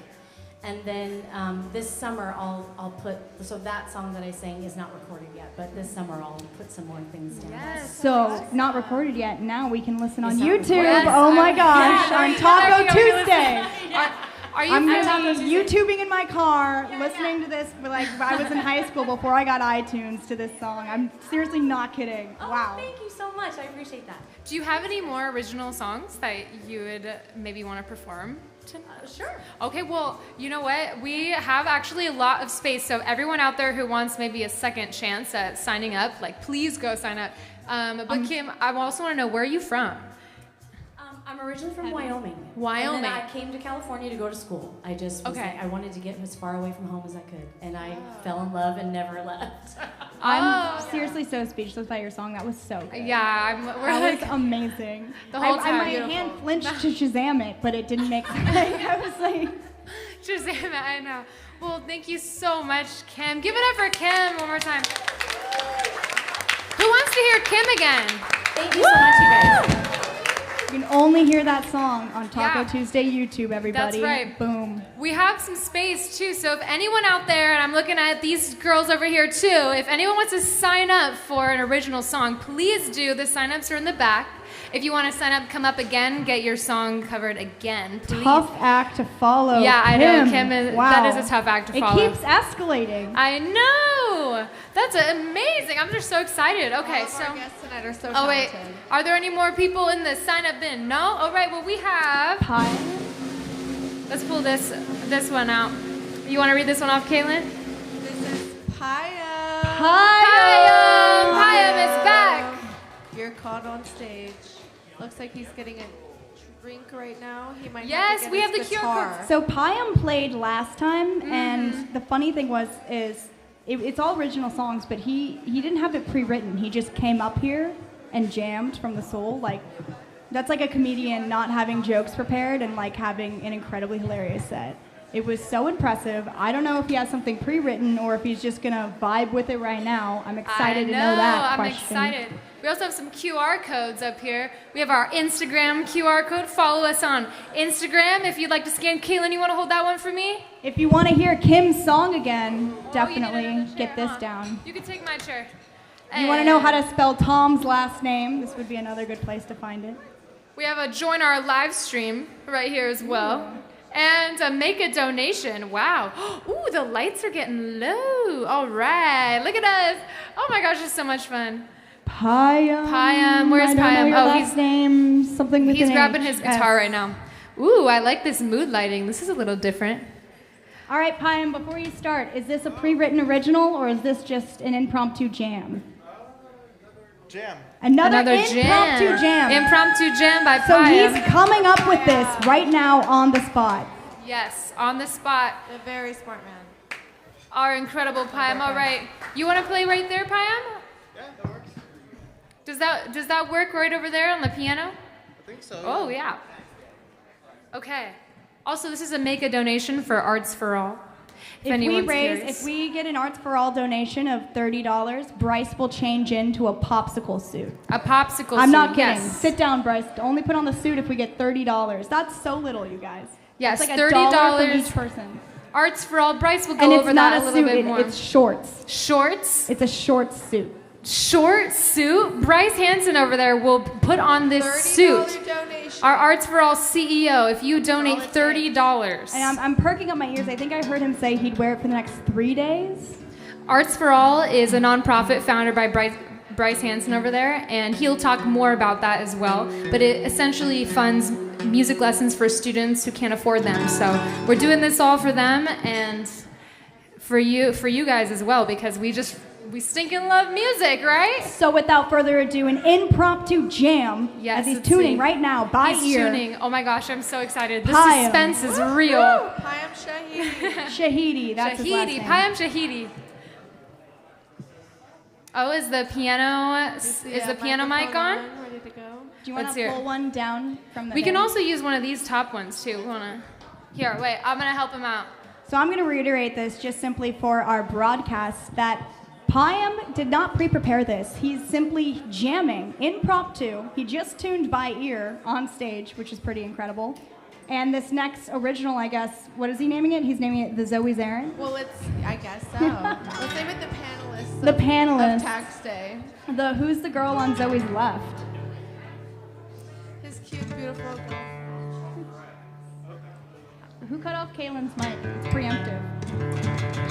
And then this summer I'll put, so that song that I sang is not recorded yet, but this summer I'll put some more things down. Yes. So, not recorded yet. Now we can listen on It's not YouTube. recorded. Oh my gosh, Yeah, on you Taco gotta be Tuesday. Are you I'm feeling- gonna be YouTubing in my car, listening to this. Like I was in high school before I got iTunes to this song. I'm seriously not kidding. Oh, Wow. thank you so much. I appreciate that. Do you have any more original songs that you would maybe want to perform? Sure. Okay, well, you know what? We have actually a lot of space, so everyone out there who wants maybe a second chance at signing up, like, please go sign up. But Kim, I also want to know, where are you from? I'm originally from Wyoming. Wyoming. And then I came to California to go to school. I just was like, I wanted to get as far away from home as I could. And I fell in love and never left. I'm seriously so speechless by your song. That was so good. Yeah, that was amazing. The whole time. My hand flinched to Shazam it, but it didn't make sense. I was like, Shazam it, I know. Well, thank you so much, Kim. Give it up for Kim one more time. Who wants to hear Kim again? Thank you so much, you guys. you can only hear that song on Taco Yeah. Tuesday YouTube, everybody. That's right. Boom. We have some space too, so if anyone out there, and I'm looking at these girls over here too, if anyone wants to sign up for an original song, please do. The sign-ups are in the back. If you want to sign up, come up again, get your song covered again, please. Tough act to follow. Yeah, I know, Kim is, wow. that is a tough act to follow. It keeps escalating. I know! That's amazing. I'm just so excited. Okay, All of our guests tonight are so Oh, wait. talented. Are there any more people in the sign-up bin? No? All right, well, we have... Pie. Let's pull this one out. You want to read this one off, Kaylin? This is Payam. Payam is back. You're caught on stage. Looks like he's getting a drink right now. He might Yes, have to we get have his the QR guitar. code. So Payam played last time, and the funny thing is it's all original songs, but he didn't have it pre-written. He just came up here and jammed from the soul. Like that's like a comedian not having jokes prepared and like having an incredibly hilarious set. It was so impressive. I don't know if he has something pre-written or if he's just gonna vibe with it right now. I'm excited to know that I'm question. excited. We also have some QR codes up here. We have our Instagram QR code. Follow us on Instagram. If you'd like to scan, Kaylin, you want to hold that one for me? If you want to hear Kim's song again, Oh, you definitely need another get chair, this huh? down. You can take my chair. You want to know how to spell Tom's last name? This would be another good place to find it. We have a join our live stream right here as well. And make a donation. Wow. Ooh, the lights are getting low. All right. Look at us. Oh my gosh, it's so much fun. Payam. Where's I don't know Payam? your Oh, last name. Something with He's an grabbing H. his guitar right now. Ooh, I like this mood lighting. This is a little different. All right, Payam, before you start, is this a pre-written original or is this just an impromptu jam? Jam. Another impromptu jam. Impromptu jam by So Payam. he's coming up with this right now on the spot. Yes, on the spot. A very smart man. Our incredible Payam. All right. You want to play right there, Payam? Yeah, that works. Does that work right over there on the piano? I think so. Oh, yeah. Okay. Also, this is a make a donation for Arts for All. If we get an Arts for All donation of $30, Bryce will change into a popsicle suit. A popsicle suit. I'm not kidding. Yes. Sit down, Bryce. Only put on the suit if we get $30. That's so little, you guys. Yes, it's like $30 $1 from each person. Arts for All. Bryce will go And it's over not that a little suit, bit more. It's shorts. Shorts? It's a short suit. Short suit? Bryce Hansen over there will put on this suit. Donation. Our Arts for All CEO, if you donate $30. And I'm perking up my ears. I think I heard him say he'd wear it for the next 3 days. Arts for All is a nonprofit founded by Bryce Hansen over there, and he'll talk more about that as well. But it essentially funds music lessons for students who can't afford them. So we're doing this all for them and for you guys as well, because we stinking love music, right? So without further ado, an impromptu jam Yes, as he's let's tuning see. right now by He's ear. tuning. Oh my gosh, I'm so excited. The Payam. suspense is real. Hi, I'm Shahidi. Shahidi, that's his last Shahidi, name. Payam Shahidi. Oh, is the piano mic on? Ready to go? Do you want Let's to hear pull it. one down from the We can thing? also use one of these top ones too. Here, wait, I'm gonna help him out. So I'm going to reiterate this just simply for our broadcast that Payam did not pre-prepare this. He's simply jamming, impromptu. He just tuned by ear on stage, which is pretty incredible. And this next original, I guess, what is he naming it? He's naming it the Zoe Zehren. Well, I guess so. Let's name it the panelists. The panelists. Of Tax Day. The Who's the Girl on Zoe's left? His cute, beautiful girl. Who cut off Kaylin's mic? It's preemptive.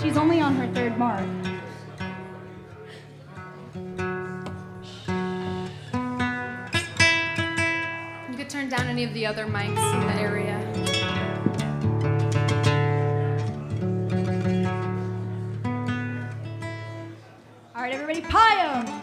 She's only on her third mark. You could turn down any of the other mics in the area. All right, everybody, Payam!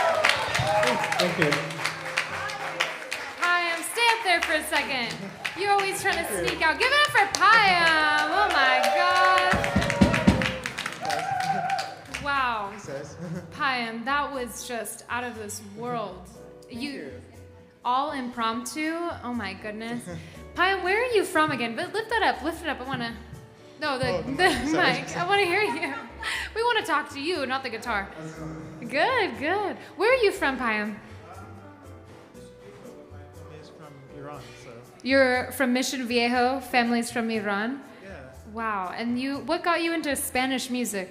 Thank you. Payam, stay up there for a second. You're always trying to sneak out. Give it up for Payam. Oh my God. Wow. Payam, that was just out of this world. You all impromptu. Oh my goodness. Payam, where are you from again? But lift that up. Lift it up. I want to. No, the mic. I want to hear you. We want to talk to you, not the guitar. Good, good. Where are you from, Payam? He's from Iran, so. You're from Mission Viejo. Family's from Iran. Yeah. Wow. And what got you into Spanish music?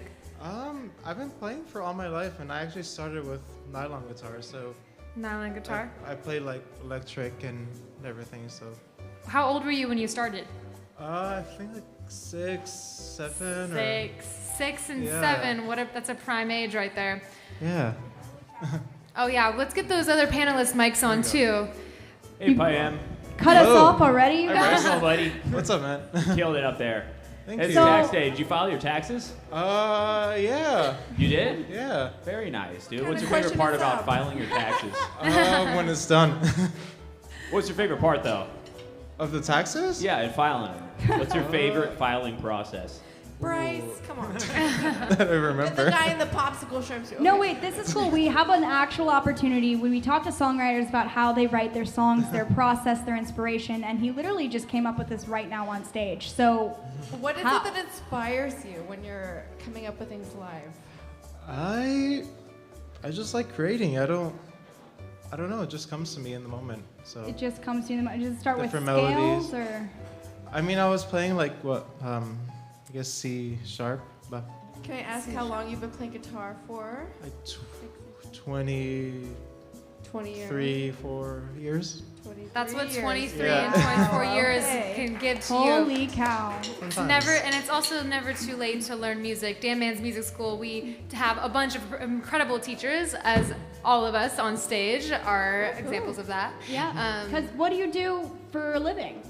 I've been playing for all my life, and I actually started with nylon guitar, so. Nylon guitar. I played like electric and everything, so. How old were you when you started? I think like 6, 7. Six and Yeah. 7. That's a prime age right there. Yeah. Oh yeah. Let's get those other panelist mics on too. Hey, Payam. Cut us off already, you Hi, guys? Bryce, buddy. What's up, man? Killed it up there. Thank It's you. tax day. Did you file your taxes? Yeah. You did? Yeah. Very nice, dude. What What's your kind of favorite question part is about that? filing your taxes? When it's done. What's your favorite part, though? Of the taxes? Yeah, in filing them. What's your favorite filing process? Bryce, come on. That I The remember. guy in the popsicle shrimp suit. No, Okay. wait, this is cool. We have an actual opportunity when we talk to songwriters about how they write their songs, their process, their inspiration, and he literally just came up with this right now on stage. So, What is How- it that inspires you when you're coming up with things live? I just like creating. I don't know. It just comes to me in the moment. So it just comes to you. Does it start with Different scales melodies. or? I mean, I was playing like what? I guess C sharp, but Can I ask how long you've been playing guitar for? like 23, 20 years. 4 years. 23 That's what years. 23 Yeah. and 24 years Okay. can give to you. Holy cow! It's never, and it's also never too late to learn music. Dan Man's Music School, we have a bunch of incredible teachers, as all of us on stage are examples of that. Yeah. Because what do you do for a living?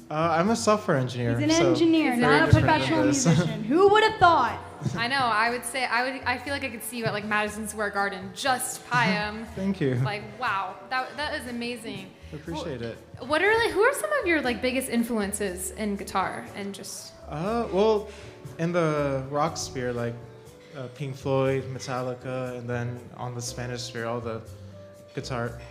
I'm a software engineer. He's an so engineer, very not a different than professional this. musician. Who would have thought? I know. I feel like I could see you at like Madison Square Garden, just Payam. Thank you. Like wow, that is amazing. Appreciate it. Who are some of your like biggest influences in guitar and just? Well, in the rock sphere, like Pink Floyd, Metallica, and then on the Spanish sphere, all the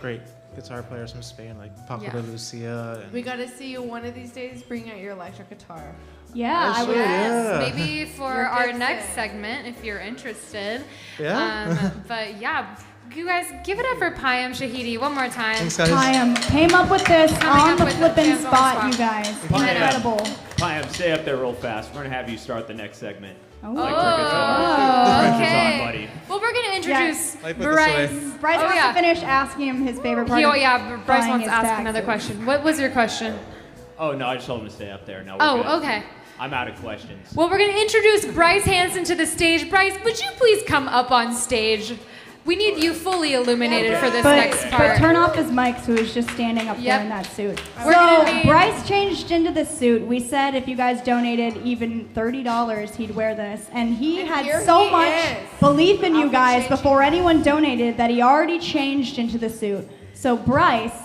great guitar players from Spain, like Paco Yeah. de Lucia. And We got to see you one of these days bring out your electric guitar. Yeah, I sure, would. yeah. Maybe for You're our good next fit. segment, if you're interested. Yeah? But yeah, you guys give it up for Payam Shahidi one more time. Thanks, guys. Payam came up with this Coming on up the with the flippin' jams on the spot, spot. you guys. Payam. Incredible. Payam, stay up there real fast. We're going to have you start the next segment. Oh. Like your guitar. The pressure's okay. on, buddy. Well, we're gonna introduce Let me put this Bryce. away. Bryce Oh, wants yeah. to finish asking him his favorite part. Oh of yeah, Bryce filing wants to his ask another taxes. question. What was your question? Oh, no, I just told him to stay up there. No, we're Oh, good. okay. I'm out of questions. Well, we're gonna introduce Bryce Hanson to the stage. Bryce, would you please come up on stage? We need you fully illuminated for this next But part. turn off his mic so he's just standing up Yep. there in that suit. We're So gonna be- Bryce changed into this suit. We said if you guys donated even $30, he'd wear this. And he And had here so he much is. belief in you Outfit guys changing. before anyone donated that he already changed into the suit. So Bryce,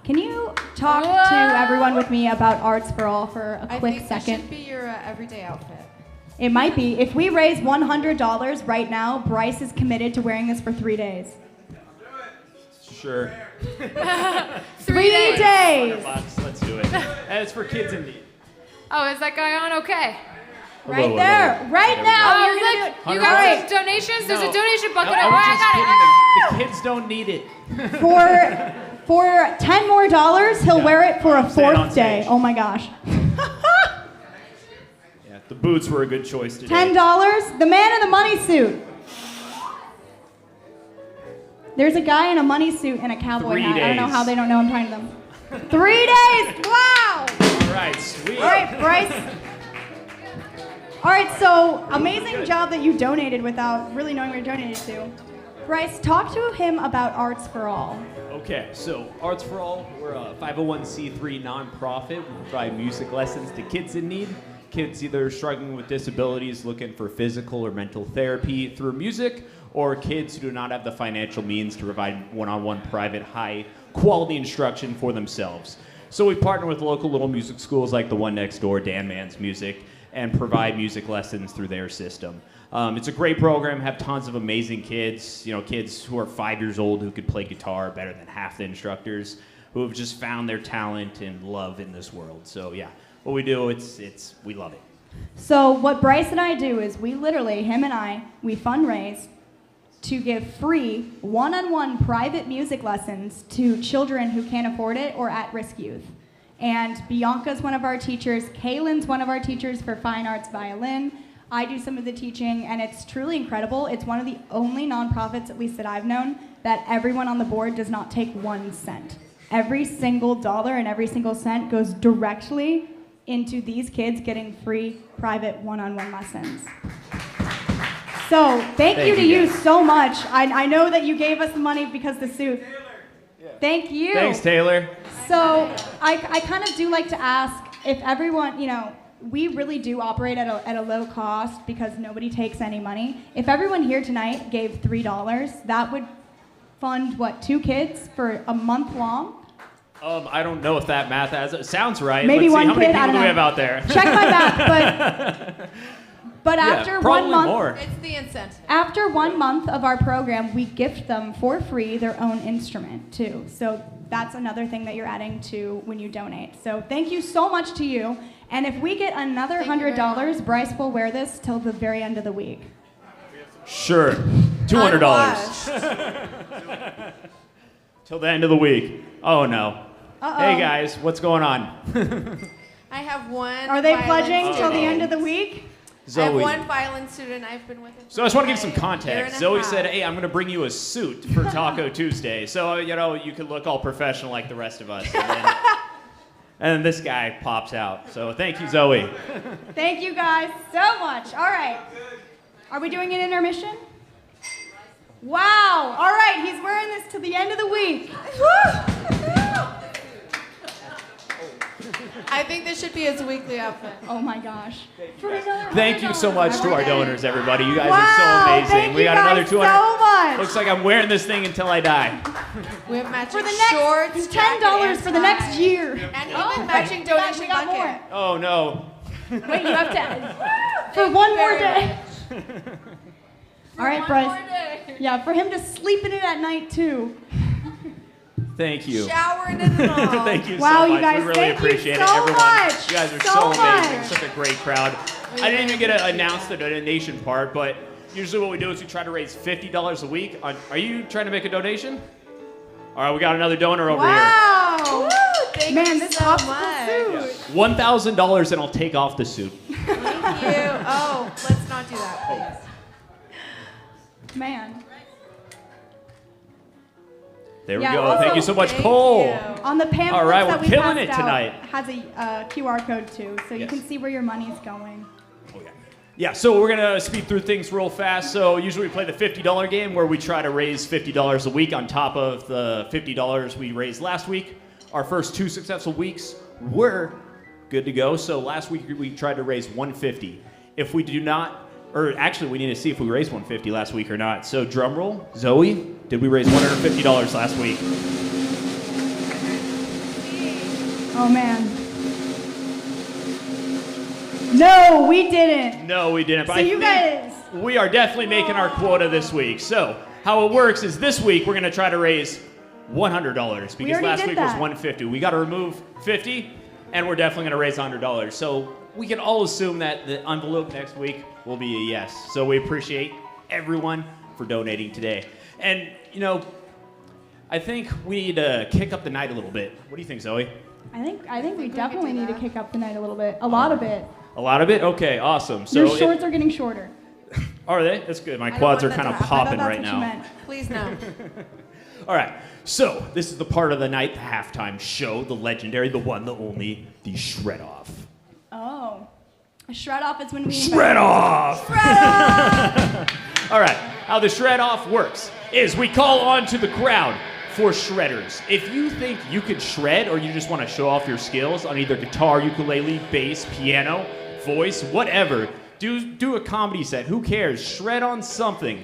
can you talk Whoa. to everyone with me about Arts for All for a I quick think second? that should be your everyday outfit. It might be. If we raise $100 right now, Bryce is committed to wearing this for 3 days. Sure. 3 days. 3 days. $100, let's do it. And it's for kids in need. Oh, is that guy on? Okay. Right Whoa, whoa, there. whoa. Right There we now. Oh, You're you gonna do like, it. you $100. got some donations? There's a No. donation bucket. No, Oh, I was I just got kidding. it. The kids don't need it. For $10 more, he'll Yeah. wear it for a Say it on 4th day. stage. Oh my gosh. Yeah, the boots were a good choice today. $10. The man in the money suit. There's a guy in a money suit and a cowboy 3 hat. I don't know days. how they don't know I'm talking to them. 3 days! Wow! All right, sweet. All right, Bryce. All right, so amazing job that you donated without really knowing what you're donating to. Bryce, talk to him about Arts for All. Okay, so Arts for All, we're a 501c3 nonprofit. We provide music lessons to kids in need. Kids either struggling with disabilities, looking for physical or mental therapy through music, or kids who do not have the financial means to provide one-on-one private high-quality instruction for themselves. So we partner with local little music schools like the one next door, Dan Man's Music, and provide music lessons through their system. It's a great program, have tons of amazing kids, kids who are 5 years old who could play guitar better than half the instructors, who have just found their talent and love in this world. So yeah, what we do, we love it. So what Bryce and I do is we fundraise to give free one-on-one private music lessons to children who can't afford it or at-risk youth. And Bianca's one of our teachers, Kaylin's one of our teachers for fine arts violin. I do some of the teaching, and it's truly incredible. It's one of the only nonprofits, at least that I've known, that everyone on the board does not take 1 cent. Every single dollar and every single cent goes directly into these kids getting free private one-on-one lessons. So thank you to you so much. I know that you gave us the money because the suit. Thank you. Thanks, Taylor. So I kind of do like to ask if everyone, we really do operate at a low cost because nobody takes any money. If everyone here tonight gave $3, that would fund, 2 kids for a month long? I don't know if that math sounds right. Maybe Let's see, one how many kid, people I don't do we know. have out there? Check my math, but after 1 month, more. It's the incentive. After 1 month of our program, we gift them for free their own instrument too. So that's another thing that you're adding to when you donate. So thank you so much to you. And if we get another $100, Bryce will wear this till the very end of the week. Sure, $200. Till the end of the week. Oh no. Uh-oh. Hey guys, what's going on? I have one. Are they violin pledging till the student. end of the week? Zoe. I have one violin student. I've been with him. So I just want to give some year and context. a Zoe half. said, hey, I'm going to bring you a suit for Taco Tuesday. So, you could look all professional like the rest of us. And then this guy pops out. So thank you, Zoe. Thank you guys so much. All right. Are we doing an intermission? Wow. All right. He's wearing this till the end of the week. I think this should be his weekly outfit. Oh my gosh. Thank you so much to our donors, everybody. You guys Wow, are so amazing. thank We you got guys another 200. so much. Looks like I'm wearing this thing until I die. We have matching For the next shorts, jacket, $10 and for the next tie. year. And even matching donation we got bucket. more. Oh, no. Wait, you have to for one more day. All right, Bryce. Yeah, for him to sleep in it at night too. Thank you. Showering in it all. Thank you Wow, so you much. guys, we really thank you appreciate so it, everyone. much. You guys are So so amazing. much. Such a great crowd. I didn't even get to announce the donation part, but usually what we do is we try to raise $50 a week. Are you trying to make a donation? All right, we got another donor over here. Wow. Thank Man, you this so popsicle much. suit. $1,000 and I'll take off the suit. Thank you. Oh, let's not do that, please. Man. There we Yeah, go. also, Thank you so much, thank Cole. you. On the pamphlets All right, that we're we killing passed it tonight. out has a QR code too, so you Yes. can see where your money's going. Yeah, so we're going to speed through things real fast. So usually we play the $50 game where we try to raise $50 a week on top of the $50 we raised last week. Our first 2 successful weeks were good to go. So last week we tried to raise $150. If we do not, or actually we need to see if we raised $150 last week or not. So drum roll, Zoe, did we raise $150 last week? Oh man. No, we didn't. No, we didn't. But So I you think guys. we are definitely making our quota this week. So how it works is this week we're going to try to raise $100 because already last did week that. was $150. We got to remove $50, and we're definitely going to raise $100. So we can all assume that the envelope next week will be a yes. So we appreciate everyone for donating today. And, I think we need to kick up the night a little bit. What do you think, Zoe? I think we definitely need to kick up the night a little bit. A lot of it. A lot of it? Okay, awesome. So Your shorts are getting shorter. Are they? That's good. My I don't quads are want that kind of to happen. popping That's right what you now. meant. Please no. All right. So this is the part of the night, the halftime show, the legendary, the one, the only, the shred off. Oh. A shred off is when we Shred off! Shred off! All right. How the shred off works is we call on to the crowd for shredders. If you think you can shred or you just want to show off your skills on either guitar, ukulele, bass, piano, voice, whatever, do a comedy set. Who cares? Shred on something.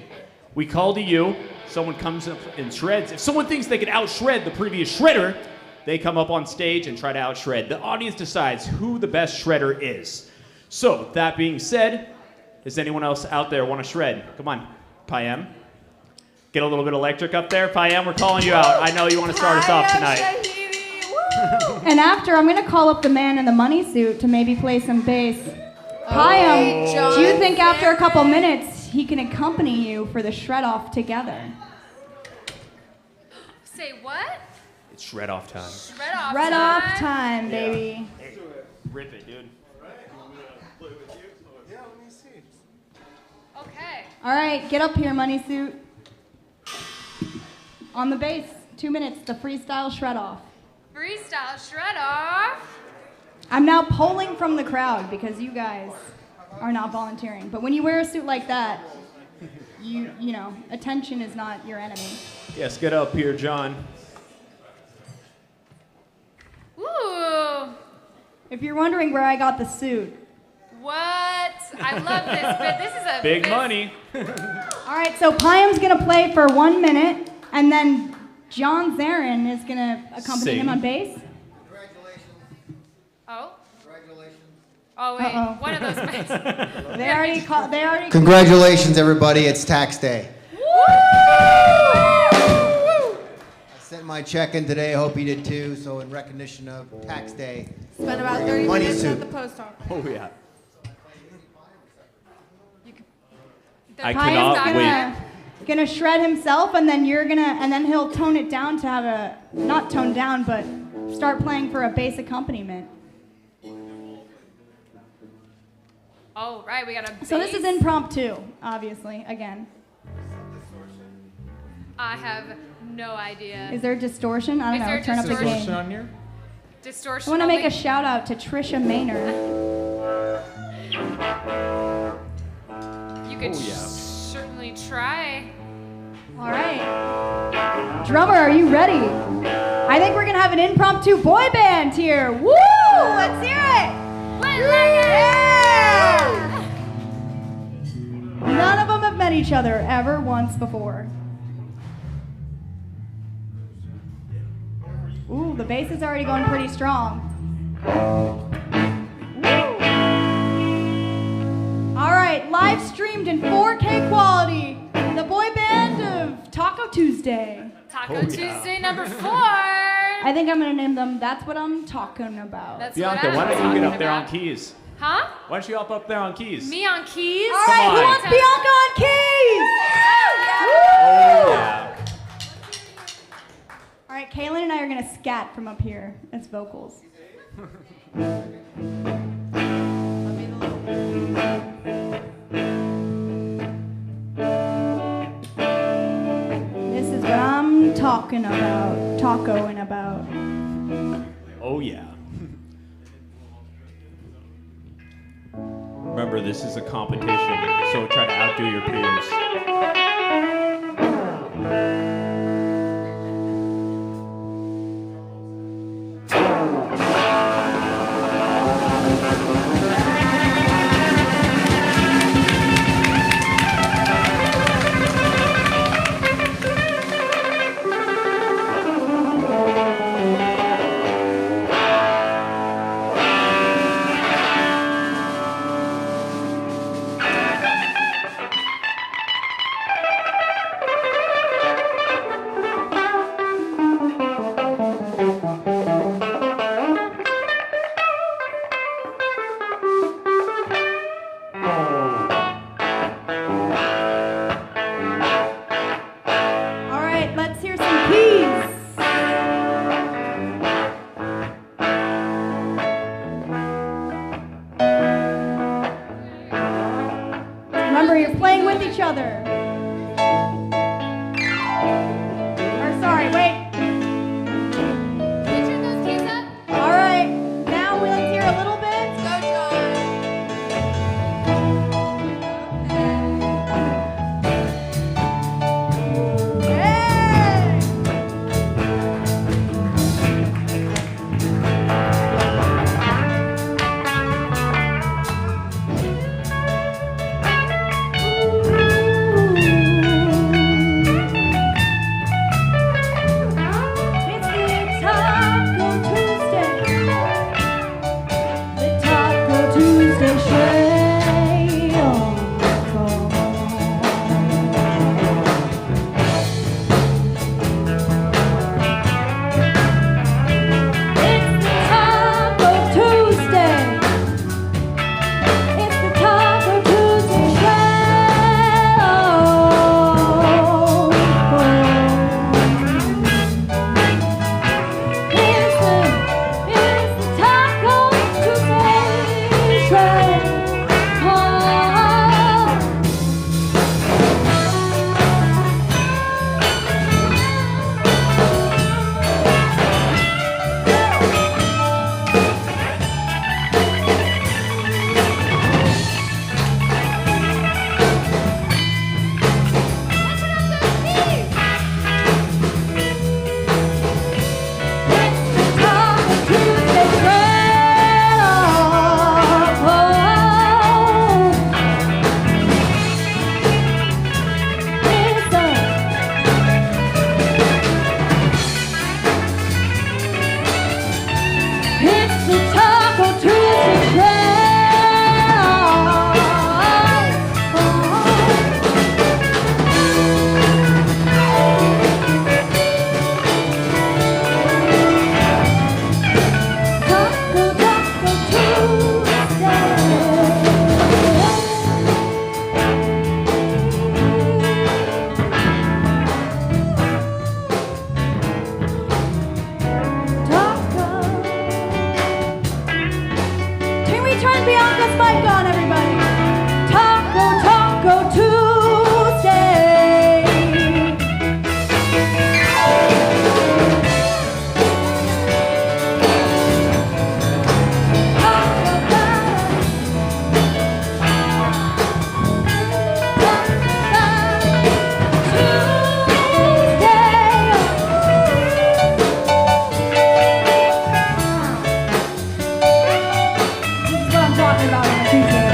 We call to you. Someone comes up and shreds. If someone thinks they can out-shred the previous shredder, they come up on stage and try to out-shred. The audience decides who the best shredder is. So, that being said, does anyone else out there want to shred? Come on, Payam. Get a little bit electric up there. Payam, we're calling you out. I know you want to start us off tonight. And after, I'm going to call up the man in the money suit to maybe play some bass. Payam, do you think after a couple minutes he can accompany you for the shred off together? Say what? It's shred off time. Shred off Shred time. off time, baby. Hey, rip it, dude. Okay. All right, get up here, money suit. On the bass, 2 minutes, the freestyle shred off. Freestyle shred off. I'm now polling from the crowd because you guys are not volunteering. But when you wear a suit like that, you know, attention is not your enemy. Yes, get up here, John. Ooh. If you're wondering where I got the suit. What? I love this bit. This is a Big money. All right, so Payam's gonna play for 1 minute, and then John Zehren is gonna accompany him on bass. Oh. Oh wait, one of those mics. They already called. They already. Congratulations, everybody! It's tax day. I sent my check in today. I hope you did too. So in recognition of tax day, Spent about 30 money minutes suit. at the post office. Oh, yeah. I Payam's cannot wait. gonna shred himself, and then then he'll tone it down to have not tone down, but start playing for a bass accompaniment. Oh right, we got a. So this is impromptu, obviously. Again, I have no idea. is there distortion? I don't Is know. there Turn up the distortion gain. on here? Distortion. I want to make only? a shout out to Trisha Maynard. You could Oh, yeah. certainly try. All right, drummer, are you ready? I think we're gonna have an impromptu boy band here. Woo! Let's hear it. Yeah! None of them have met each other ever once before. Ooh, the bass is already going pretty strong. All right, live streamed in 4K quality, the boy band of Taco Tuesday. Taco Tuesday number 4. I think I'm gonna name them That's What I'm Talking About. That's Bianca, what why I'm don't you get talking up there about. on keys? Huh? Why don't you hop up there on keys? Me on keys? All right, who on. wants Bianca on keys? Oh, yeah. All right, Kaylin and I are gonna scat from up here as vocals. This is what I'm talking about, tacoing about. Oh, yeah. Remember, this is a competition, so try to outdo your peers. each other. Or sorry, wait. Turn those keys up. All right, now we like to hear a little bit. Go, John. Hey! It's the Taco Tuesday. The Taco Tuesday show. It's the Taco Tuesday. It's the Taco Tuesday show. It's the Taco Tuesday show. It's the Taco Tuesday show. Taco Can we turn Bianca's mic on, everybody? Taco Tuesday. This is what I'm talking about on a Tuesday.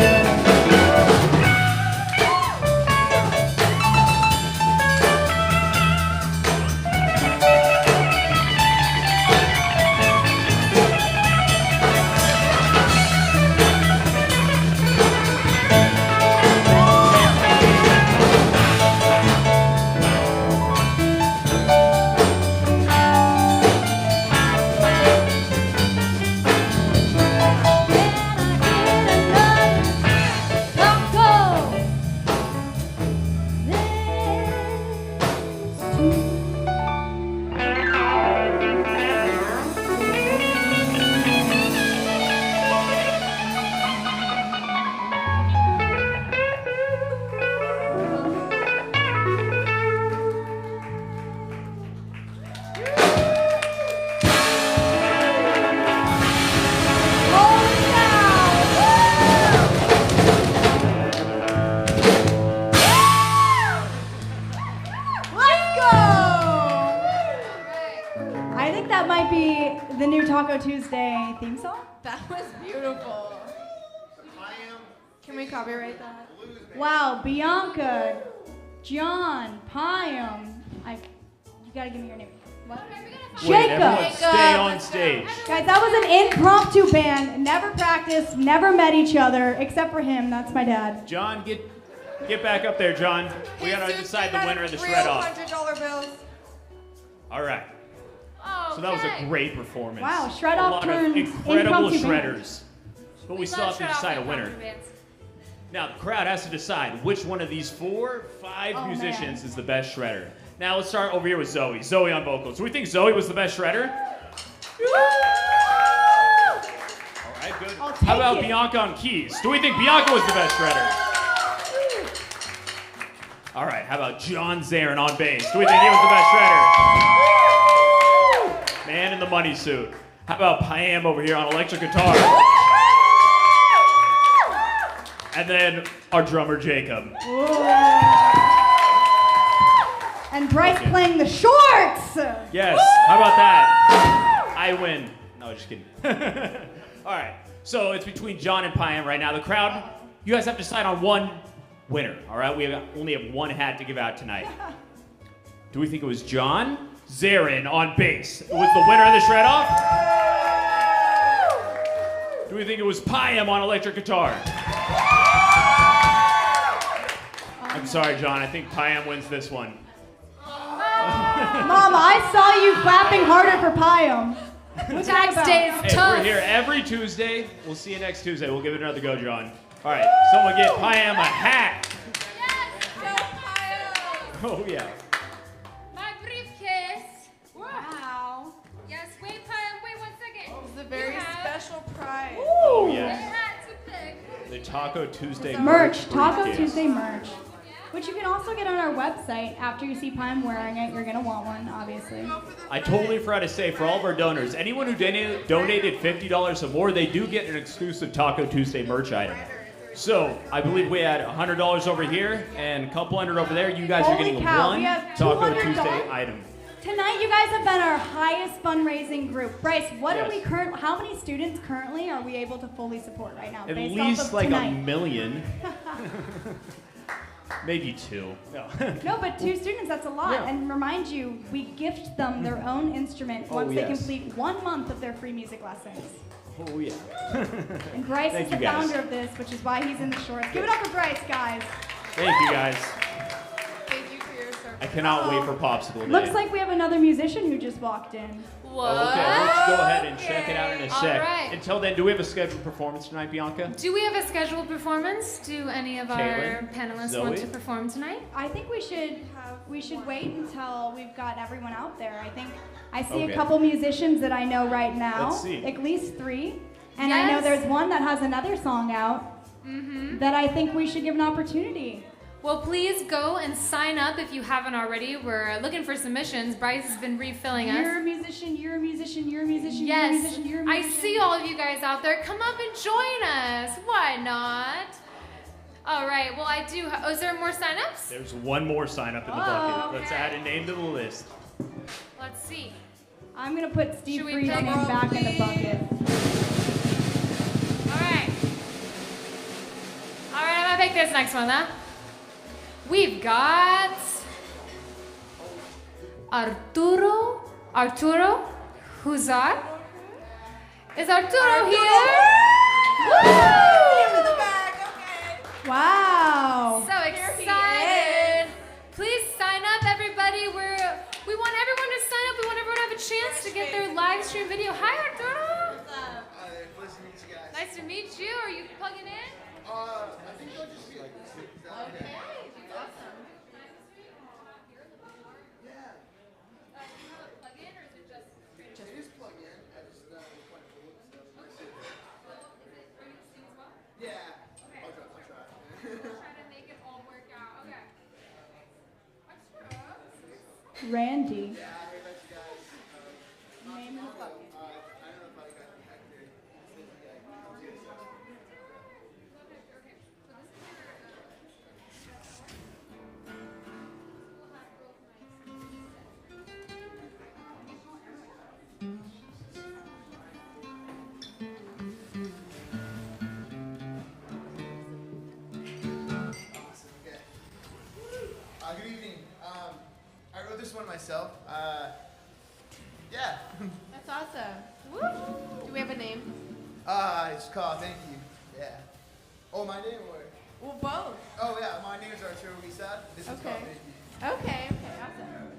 I think that might be the new Taco Tuesday theme song. That was beautiful. Can we copyright that? Wow, Bianca, John, Pyam. You gotta give me your name. What? Wait, everyone Jacob. stay on stage. Guys, that was an impromptu band. Never practiced, never met each other, except for him. That's my dad. John, get back up there, John. We gotta decide the winner of the shred off. $100 bills. All right. Oh, So that was a great performance. Wow, shred a off lot turned of incredible impromptu band. shredders. But we still have to decide a winner. Now the crowd has to decide which one of these 5 musicians is the best shredder. Now let's start over here with Zoe. Zoe on vocals. Do we think Zoe was the best shredder? All right, good. How about Bianca on keys? Do we think Bianca was the best shredder? All right, how about John Zehren on bass? Do we think he was the best shredder? Man in the money suit. How about Pam over here on electric guitar? And then our drummer, Jacob. And Bryce playing the shorts. Yes, how about that? I win. No, just kidding. All right, so it's between John and Pam right now. The crowd, you guys have to decide on one winner, all right? We only have one hat to give out tonight. Do we think it was John Zehren on bass was the winner of the shred-off? Do we think it was Pam on electric guitar? I'm sorry, John. I think Pam wins this one. Mom, I saw you clapping harder for Payam. What's that about? Tax day is Hey, tough. we're here every Tuesday. We'll see you next Tuesday. We'll give it another go, John. All right, someone get Pam a hat. Oh, yeah. My briefcase. Wow. Yes, wait, Pam, wait 1 second. It's a very special prize. Oh, yeah. Hat to pick. The Taco Tuesday Merch, Taco briefcase. Tuesday merch. Which you can also get on our website. After you see Payam wearing it, you're going to want one, obviously. I totally forgot to say, for all of our donors, anyone who donated $50 or more, they do get an exclusive Taco Tuesday merch item. So, I believe we had $100 over here and a couple hundred over there. You guys are Holy getting cow, one we have Taco $200. Tuesday item. Tonight, you guys have been our highest fundraising group. Bryce, what are Yes. we how many students currently are we able to fully support right now? At based least off of like tonight? a million. Maybe two. No. No, but 2 students, that's a lot. Yeah. And remind you, we gift them their own instrument Oh, once they yes. complete 1 month of their free music lessons. Oh, yeah. And Bryce Thank is the you, guys. founder of this, which is why he's in the shorts. Give it up for Bryce, guys. Thank you, guys. Thank you for your service. I cannot wait for Popsicle Day. Looks like we have another musician who just walked in. What? Okay, let's go ahead and check it out in a All sec. right. Until then, do we have a scheduled performance tonight, Bianca? Do we have a scheduled performance? Do any of our Kaylin? panelists Zoe? want to perform tonight? I think we should wait until we've got everyone out there. I see Okay. a couple musicians that I know right now. Let's see. At least 3. And I know Yes. there's one that has another song out that I think we should give an opportunity. Well, please go and sign up if you haven't already. We're looking for submissions. Bryce has been refilling us. You're a musician, you're a musician, you're a musician, Yes, you're a musician, you're a I musician. see all of you guys out there. Come up and join us. Why not? All right. Well, I do. Oh, is there more signups? There's one more sign up in the Oh, bucket. Let's okay. add a name to the list. Let's see. I'm gonna put Steve Should we Free's pick? name back in the bucket. All right. All right. I'm gonna pick this next one, huh? We've got Arturo. Who's that? Is Arturo here? Woo! Wow. So excited. Please sign up, everybody. We want everyone to sign up. We want everyone to have a chance to get their live stream video. Hi, Arturo. Nice to meet you guys. Nice to meet you. Are you plugging in? I think I'll just be like, Okay. Awesome. yeah. Plug in, or is it just? It is plug in. I just quite cool and stuff. Yeah. Okay. I'll try. We'll try to make it all work out. Okay. Randy. Yeah, I heard about you guys. Name in the bucket. I don't know if I got actor. Good evening. I wrote this one myself. Yeah. That's awesome. Woo! Do we have a name? It's called Thank You. Yeah. Oh, my name or? Well, both. Oh, yeah. My name is Arturo Wisad. This is called Okay. Thank You. Okay, awesome.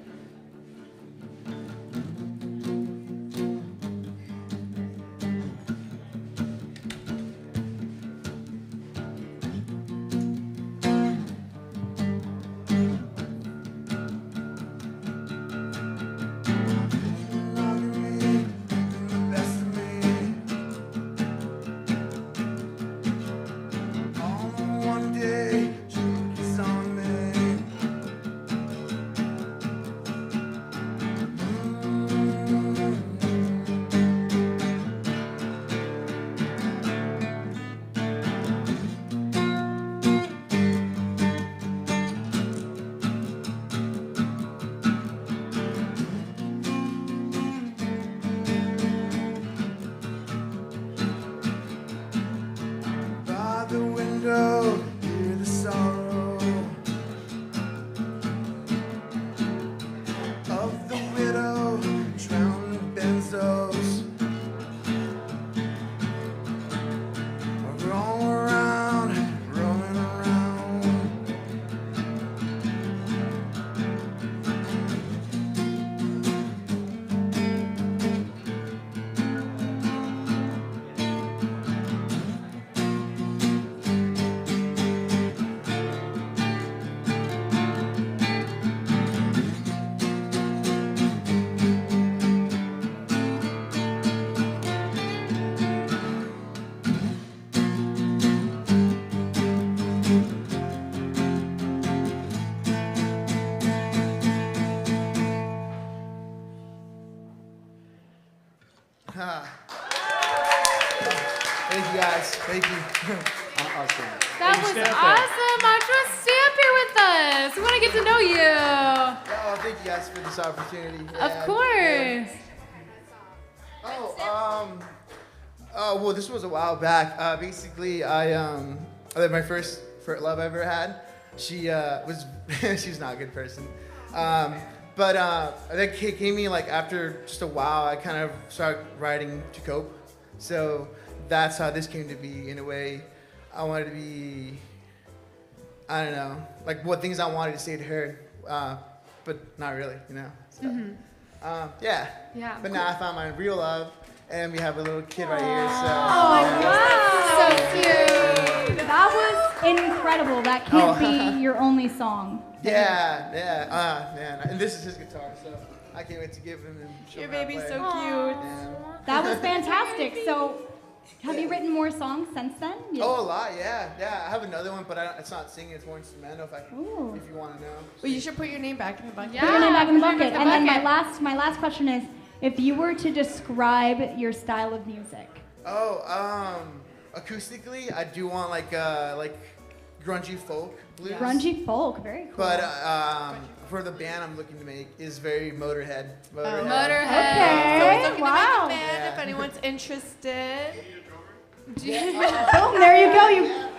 One day, she kiss on me. toes. We're rolling around, rolling around. Thank you guys. Thank you. Awesome. That was awesome. Audra, stay up here with us. We want to get to know you. Oh, thank you guys for this opportunity. Of course. Oh, well, this was a while back. Basically, my first love I ever had, she was not a good person. But that came to me like after just a while. I kind of started writing to cope. So that's how this came to be in a way. I wanted to be, I don't know, like what things I wanted to say to her, but not really, you know. So, yeah. Yeah. But now I found my real love, and we have a little kid right here. So. Oh my Wow. So cute. That was incredible. That can't be your only song. Yeah. And this is his guitar, so I can't wait to give him and show Your him how to baby's play. so cute. That was fantastic. So, have you written more songs since then? Oh, a lot, yeah. I have another one, but it's not singing, it's more instrumental if you want to know. Well, you should put your name back in the bucket. Put your name back in the bucket. And then my last question is, if you were to describe your style of music. Acoustically, I do want like grungy folk blues. Grungy folk, very cool. But for the band I'm looking to make is very Motorhead. Motorhead. Okay. So we're looking Wow. to make a band if anyone's interested. Boom, there you go.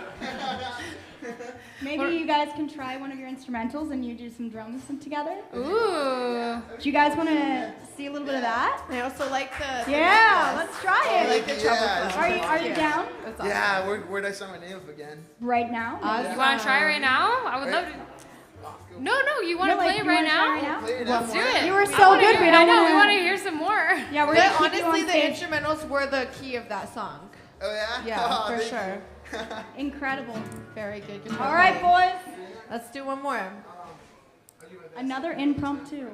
Maybe you guys can try one of your instrumentals and you do some drums together. Ooh. Do you guys want to see a little bit of that? I also like the. Yeah, let's try I it. like the treble. Are you down? That's awesome. Yeah, where'd I sign my name up again? Right now? You want to try right now? I would love to. No, you want to play it right now? Let's do it. You were so good. We want to hear some more. Yeah, we're But gonna keep you on honestly, the stage. instrumentals were the key of that song. Oh yeah? Yeah, Oh, for thank sure. Incredible. Very good. All right, boys. Let's do one more. Another impromptu.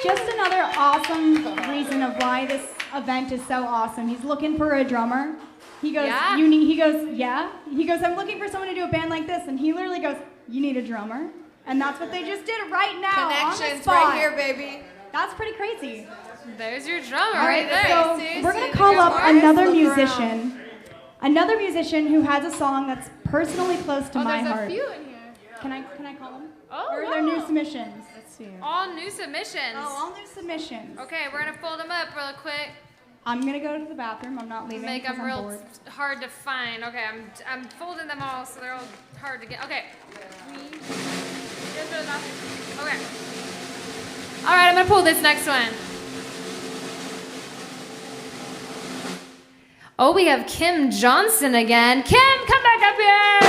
Just another awesome reason of why this event is so awesome. He's looking for a drummer. He goes, Yeah? he goes, yeah. He goes, I'm looking for someone to do a band like this. And he literally goes, you need a drummer. And that's what they just did right now. Connections on the spot. right here, baby. That's pretty crazy. There's your drummer All right there. So See, we're going see, to call up guitars, another look musician. Another musician who has a song that's personally close to my there's heart. a few in here. Can I call them? Oh, Or are wow. there new submissions? Let's see. All new submissions. Oh, all new submissions. Okay, we're gonna fold them up real quick. I'm gonna go to the bathroom. I'm not leaving. Make 'cause them I'm real bored. hard to find. Okay, I'm folding them all so they're all hard to get. Okay. Okay. All right, I'm gonna pull this next one. Oh, we have Kim Johnson again. Kim, come back up here.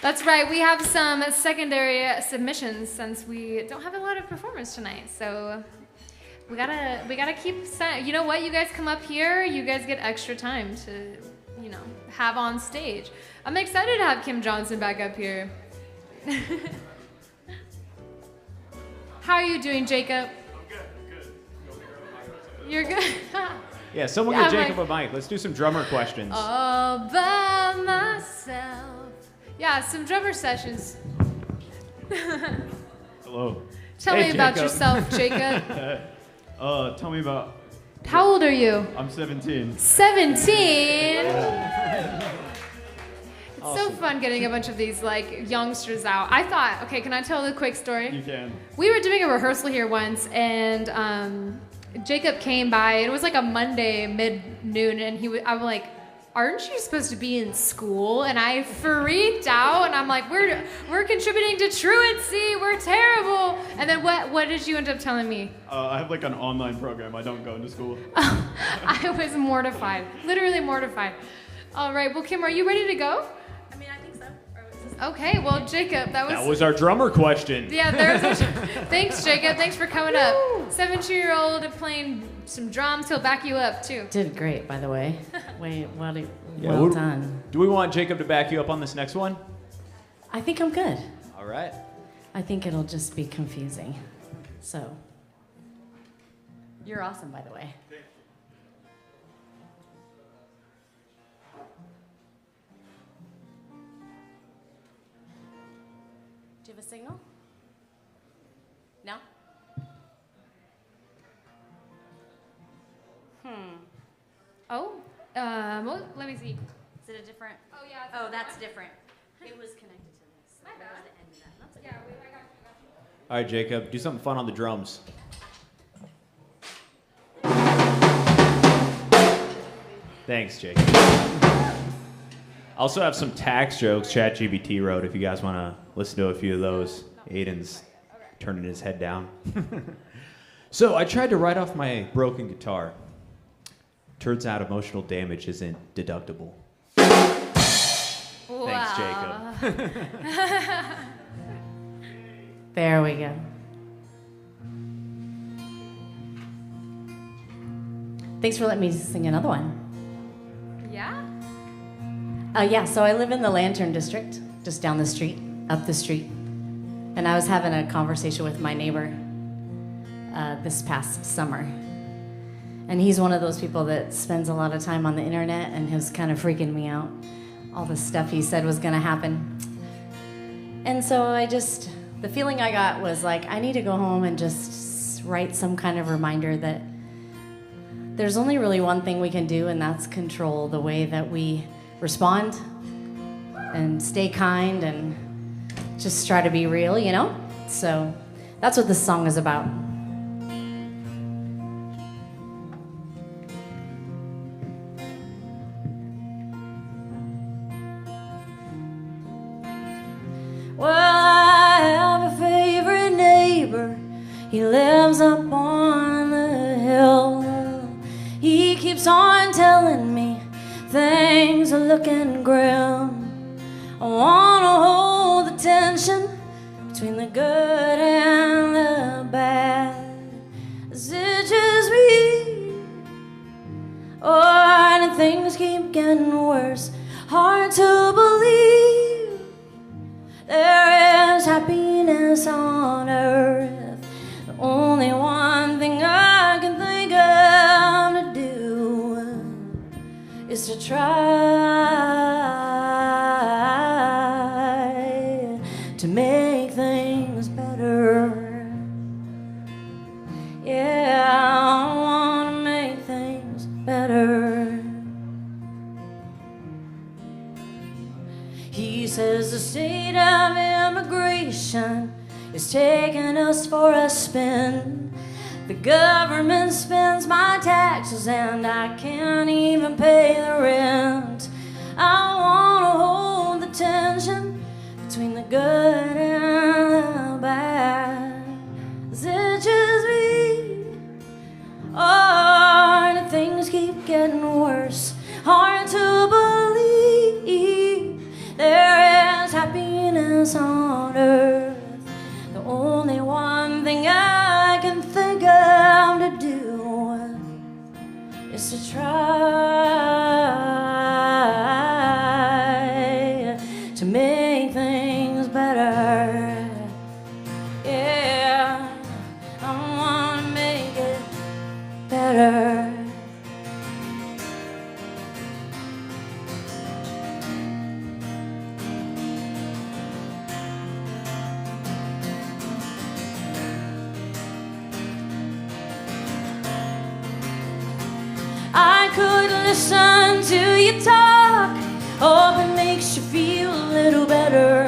That's right. We have some secondary submissions since we don't have a lot of performers tonight. So we gotta keep. You know what? You guys come up here. You guys get extra time to, have on stage. I'm excited to have Kim Johnson back up here. How are you doing, Jacob? I'm good. You're good. Yeah, someone Yeah, get I'm Jacob a mic. Let's do some drummer questions. All by myself. Yeah, some drummer sessions. Hello. Tell me about yourself, Jacob. Tell me about. How old are you? I'm 17. 17? It's so Awesome. fun getting a bunch of these youngsters out. I thought, okay, can I tell a quick story? You can. We were doing a rehearsal here once, and Jacob came by. It was like a Monday mid-noon, and I'm like, aren't you supposed to be in school? And I freaked out, and I'm like, we're contributing to truancy. We're terrible. And then what did you end up telling me? I have an online program. I don't go into school. I was mortified, literally mortified. All right, well, Kim, are you ready to go? I mean, I think so. Okay, well, Jacob, that was our drummer question. Yeah, thanks, Jacob. Thanks for coming up. 17-year-old playing some drums. He'll back you up, too. Did great, by the way. Well Yeah, done. Do we want Jacob to back you up on this next one? I think I'm good. All right. I think it'll just be confusing. So, you're awesome, by the way. Do you have a signal? No? Oh, well, let me see. Is it a different? Oh, yeah. Oh, that's different. It was connected to this. My bad. That was the end of that. That's okay. Yeah, I got you. All right, Jacob, do something fun on the drums. Thanks, Jacob. I also have some tax jokes ChatGPT wrote if you guys want to listen to a few of those. Aiden's turning his head down. So I tried to write off my broken guitar. Turns out emotional damage isn't deductible. Thanks, Jacob. There we go. Thanks for letting me sing another one. Yeah? Yeah, so I live in the Lantern District, just down the street, up the street. And I was having a conversation with my neighbor this past summer. And he's one of those people that spends a lot of time on the internet and was kind of freaking me out. All the stuff he said was gonna happen. And so the feeling I got was I need to go home and just write some kind of reminder that there's only really one thing we can do, and that's control the way that we respond and stay kind and just try to be real, So that's what this song is about. Well, I have a favorite neighbor. He lives up on the hill. He keeps on telling me things are looking grim. I wanna hold the tension between the good and the bad. Is it just me? Or do things keep getting worse? Hard to believe there is happiness on earth. The only one thing I can think of to do is to try to make things better. Yeah, I want to make things better. He says the state of immigration is taking us for a spin. The government spends my taxes and I can't even pay the rent. I wanna hold the tension between the good and the bad. Is it just me? Or do things keep getting worse? Hard to believe there is happiness on earth. The only one thing I can think of to do is to try to make things better. Yeah, I wanna make it better. I could listen to you talk. Hope it makes you feel a little better.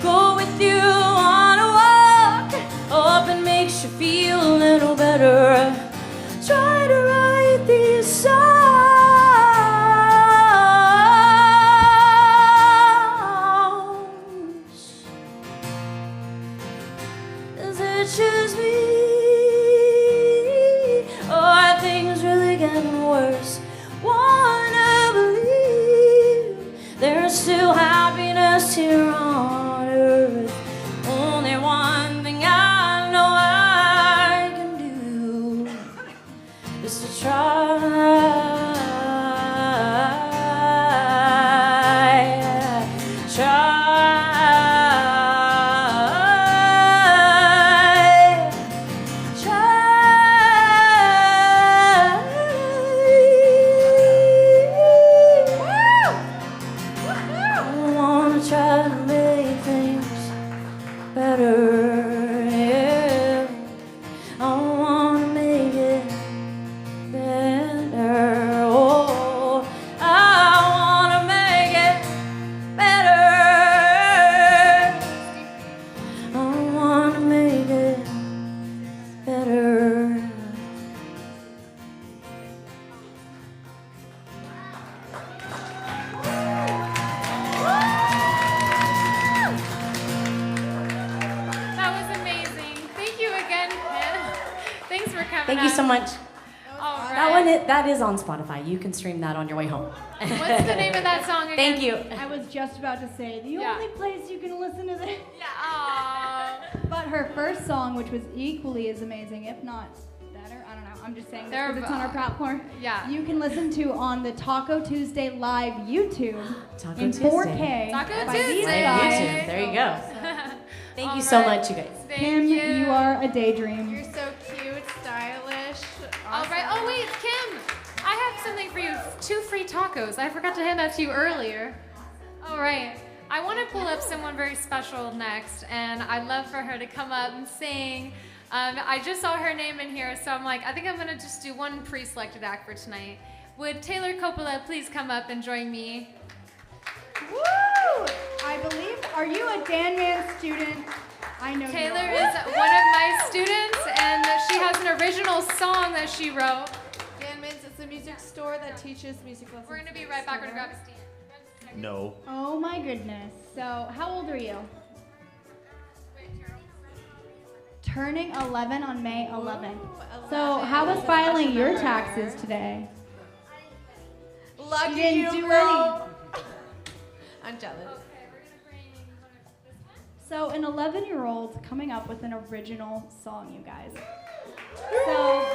Go with you on a walk. Hope it makes you feel a little better. Try to write these songs. Is it just me? Or are things really getting worse? Wanna believe there's still happiness here on earth. Only one thing I know I can do is to try. Thank you so much. That is on Spotify. You can stream that on your way home. What's the name of that song again? Thank you. I was just about to say, the only place you can listen to this. Yeah. But her first song, which was equally as amazing, if not better, I don't know. I'm just saying that because it's on our platform. Yeah. You can listen to on the Taco Tuesday live YouTube Taco in Tuesday. 4K. Taco by Tuesday. these Live guys. YouTube. There you go. Thank you so much, you guys. Kim, you are a daydream. You're so cute, stylish. All right. Oh wait, Kim, I have something for you. 2 free tacos. I forgot to hand that to you earlier. All right. I want to pull up someone very special next, and I'd love for her to come up and sing. I just saw her name in here, so I'm like, I think I'm gonna just do one pre-selected act for tonight. Would Taylor Coppola please come up and join me? Woo! I believe, are you a Dan Man student? I know Taylor you is one of my students, and she has an original song that she wrote. Dan Mintz, it's a music store that teaches music lessons. We're gonna be right back. We're gonna grab a stand. No. Oh my goodness. So, how old are you? Turning 11 on May 11th. So, how was filing your taxes today? Lucky You didn't you, do girl. I'm jealous. So, an 11-year-old coming up with an original song, you guys. So,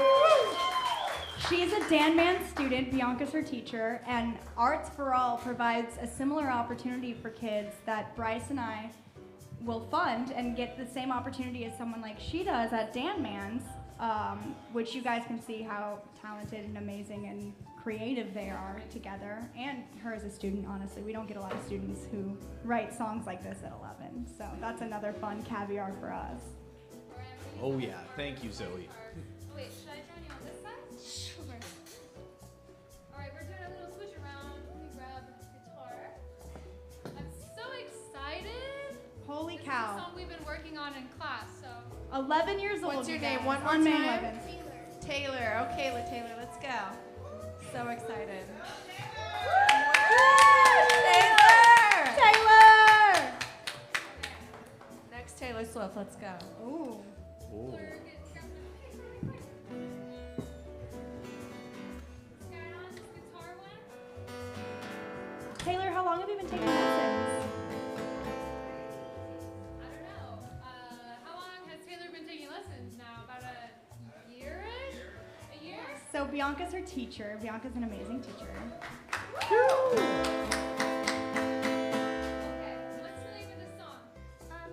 she's a Dan Man student, Bianca's her teacher, and Arts for All provides a similar opportunity for kids that Bryce and I will fund and get the same opportunity as someone like she does at Dan Man's, which you guys can see how talented and amazing and creative they are together, and her as a student. Honestly, we don't get a lot of students who write songs like this at 11, so that's another fun caviar for us. Oh yeah, thank you, Zoe. Wait, should I turn you on this side? Sure. All right, we're doing a little switch around. Let me grab the guitar. I'm so excited. Holy This cow. is a song we've been working on in class, so. 11 years old. What's your you name? guys, One more on May time. 11th. Taylor. Okay, Taylor, let's go. So excited. Taylor! Next Taylor Swift, let's go. Ooh. Ooh. Taylor, how long have you been taking lessons? I don't know. How long has Taylor been taking lessons now? About a year-ish? A year? So Bianca's her teacher. Bianca's an amazing teacher. Okay, what's the name of this song?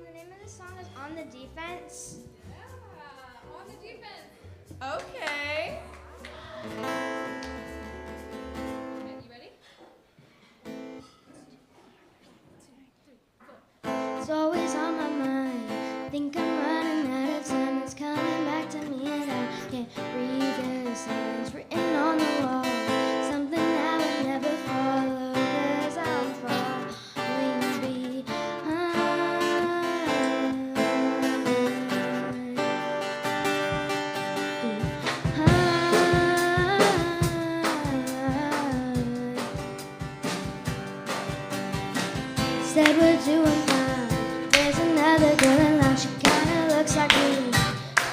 The name of the song is On the Defense. Yeah, On the Defense. Okay. Okay, you ready? It's always on my mind. Think I'm running out of time. It's coming back to me and I can't read the signs written on the wall. Something I would never follow 'cause I'm falling behind. Said we're doing fine. There's another girl in line. She kinda looks like me.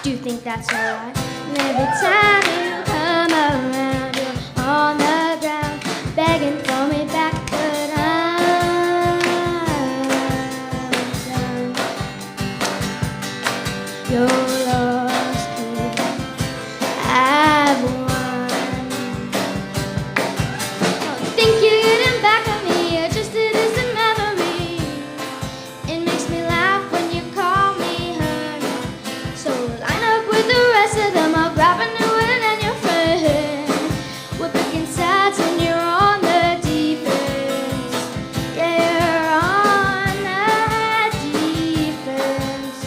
Do you think that's alright? And every time you come around, you're on the ground, begging for me back, but I'm done. You're lost, kid. I've won. Think you're getting back at me, or just a distant memory. It makes me laugh when you call me honey. So line up with the rest of them. I'll grab a new one and your friend. We're picking sides and you're on the defense. Yeah, you're on the defense.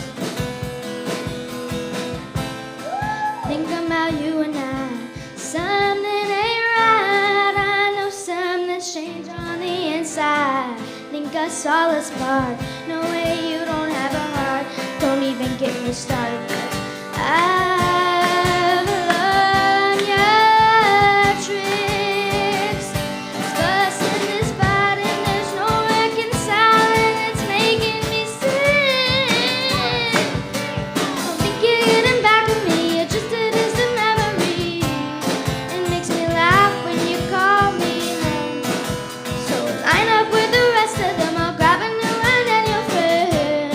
Think about you and I. Something ain't right. I know something's changed on the inside. Think us all a spark. No way you don't have a heart. Don't even get me started. 'Cause I've learned your tricks. It's fussing this fight and there's no reconciling. It's making me sick. Don't think you're getting back at me. You're just a distant memory. It makes me laugh when you call me home. So line up with the rest of them. I'll grab a new one and your friend.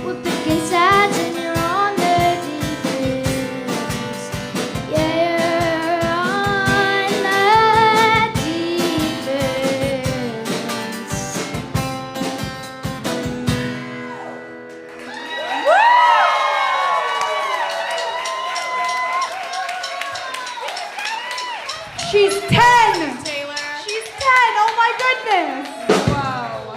We're picking sides and you're on the defense. Yeah, you're on the defense. She's 10! Taylor. She's 10! Oh my goodness! Whoa. Oh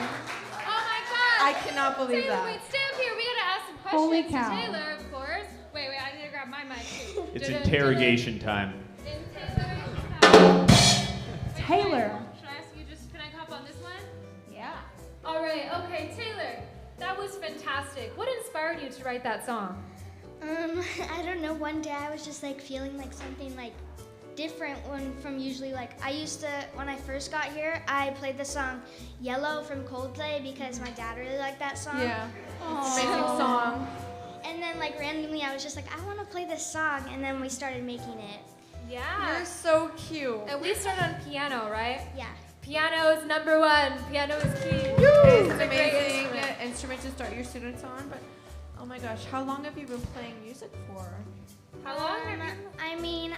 my God! I cannot believe Taylor, that. wait, stay up here. We gotta ask some Holy questions cow. to Taylor, of course. Wait, I need to grab my mic too. It's interrogation time. Taylor. Should I ask you just, can I hop on this one? Yeah. All right, okay, Taylor, that was fantastic. What inspired you to write that song? I don't know. One day I was just like feeling like something like different from usually like I used to when I first got here. I played the song "Yellow" from Coldplay because my dad really liked that song. Yeah. It's an amazing song. And then like randomly I was just like I want to play this song, and then we started making it. Yeah. You're so cute. And we started on piano, right? Yeah. Piano is number one. Piano is key. It's an a great amazing instrument. instrument to start your students on, but oh my gosh, how long have you been playing music for? How long have you? I mean,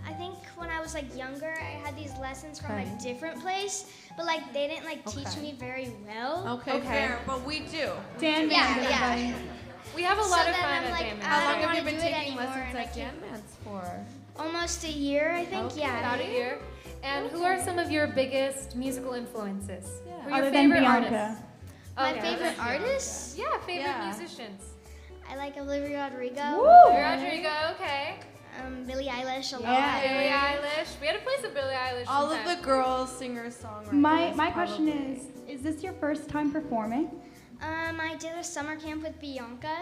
I think when I was like younger, I had these lessons from like different place, but like they didn't like teach me very well. Okay, fair, but we do. Dan, Yeah. We have a lot So of then fun I'm at like, Dan I How Man's. long don't have you wanna been do it taking anymore, lessons and I at can't- Jam Man's for? Almost a year, I think. Okay, Yeah. about a year. And who are some of your biggest musical influences? Who are your Other than favorite Bianca. artists? My Okay, favorite other than artists? Yeah, favorite Yeah. musicians. I like Olivia Rodrigo. Rodrigo, okay. Billie Eilish a lot. Yeah. Billie Eilish. We had to play some Billie Eilish. All of sometime. the girls, singer-songwriters. My question is this your first time performing? I did a summer camp with Bianca.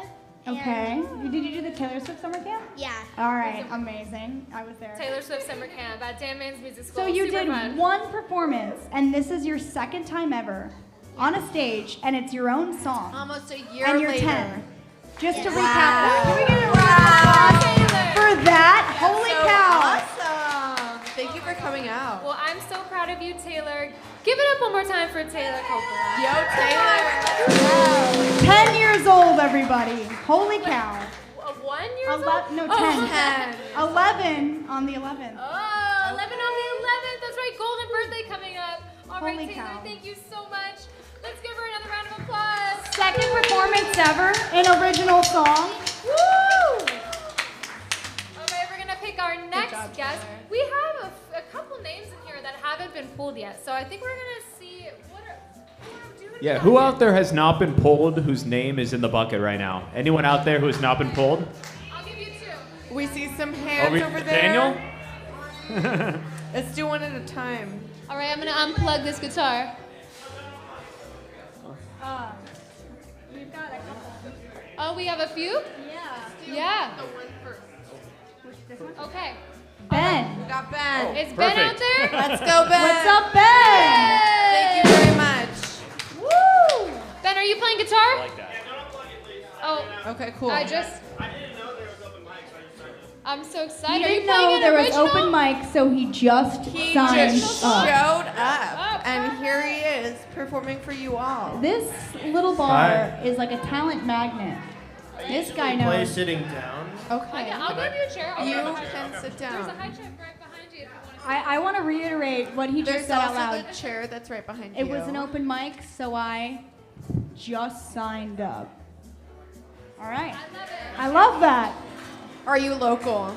Okay. Did you do the Taylor Swift summer camp? Yeah. All right, amazing. I was there. Taylor Swift summer camp at Dan Man's Music School. So you Super did fun. one performance, and this is your second time ever on a stage, and it's your own song. Almost a year and you're later. 10. Just to recap that. Can we get a round of applause for that? Holy so cow. Awesome. Thank you for coming out. Well, I'm so proud of you, Taylor. Give it up one more time for Taylor Coppola. Yo, Taylor. 10 years old, everybody. Holy cow. 1 year old? No, 10. Oh, 10. 11 on the 11th. Oh, 11 on the 11th. That's right. Golden birthday coming up. All right, Holy Taylor, cow. thank you so much. Let's give her another round of applause. Second performance ever, an original song. Woo! Okay, we're gonna pick our next guest. We have a couple names in here that haven't been pulled yet, so I think we're gonna see who are doing. Yeah, who out there has not been pulled whose name is in the bucket right now? Anyone out there who has not been pulled? I'll give you two. We see some hands over there. Daniel? Let's do one at a time. All right, I'm gonna unplug this guitar. We've got a couple. Oh, we have a few? Yeah. The one first. Okay. Ben. We got Ben. Is Ben out there? Let's go, Ben. What's up, Ben? Thank you very much. Woo! Ben, are you playing guitar? I like that. Oh, Okay, cool. I didn't know there was open mic, so I'm so He excited. Are didn't you playing know an there was original? open mic, so he just He signed just up. showed up, and here he is performing for you all. This little bar is like a talent magnet. This guy Play knows. sitting down. Okay. I'll give you a chair. I'll You grab a chair. can sit There's a down. high chair right behind you if you want to. I want to reiterate what he just There's said out also loud. the chair that's right behind It you. was an open mic, so I just signed up. All right. I love that. Are you local?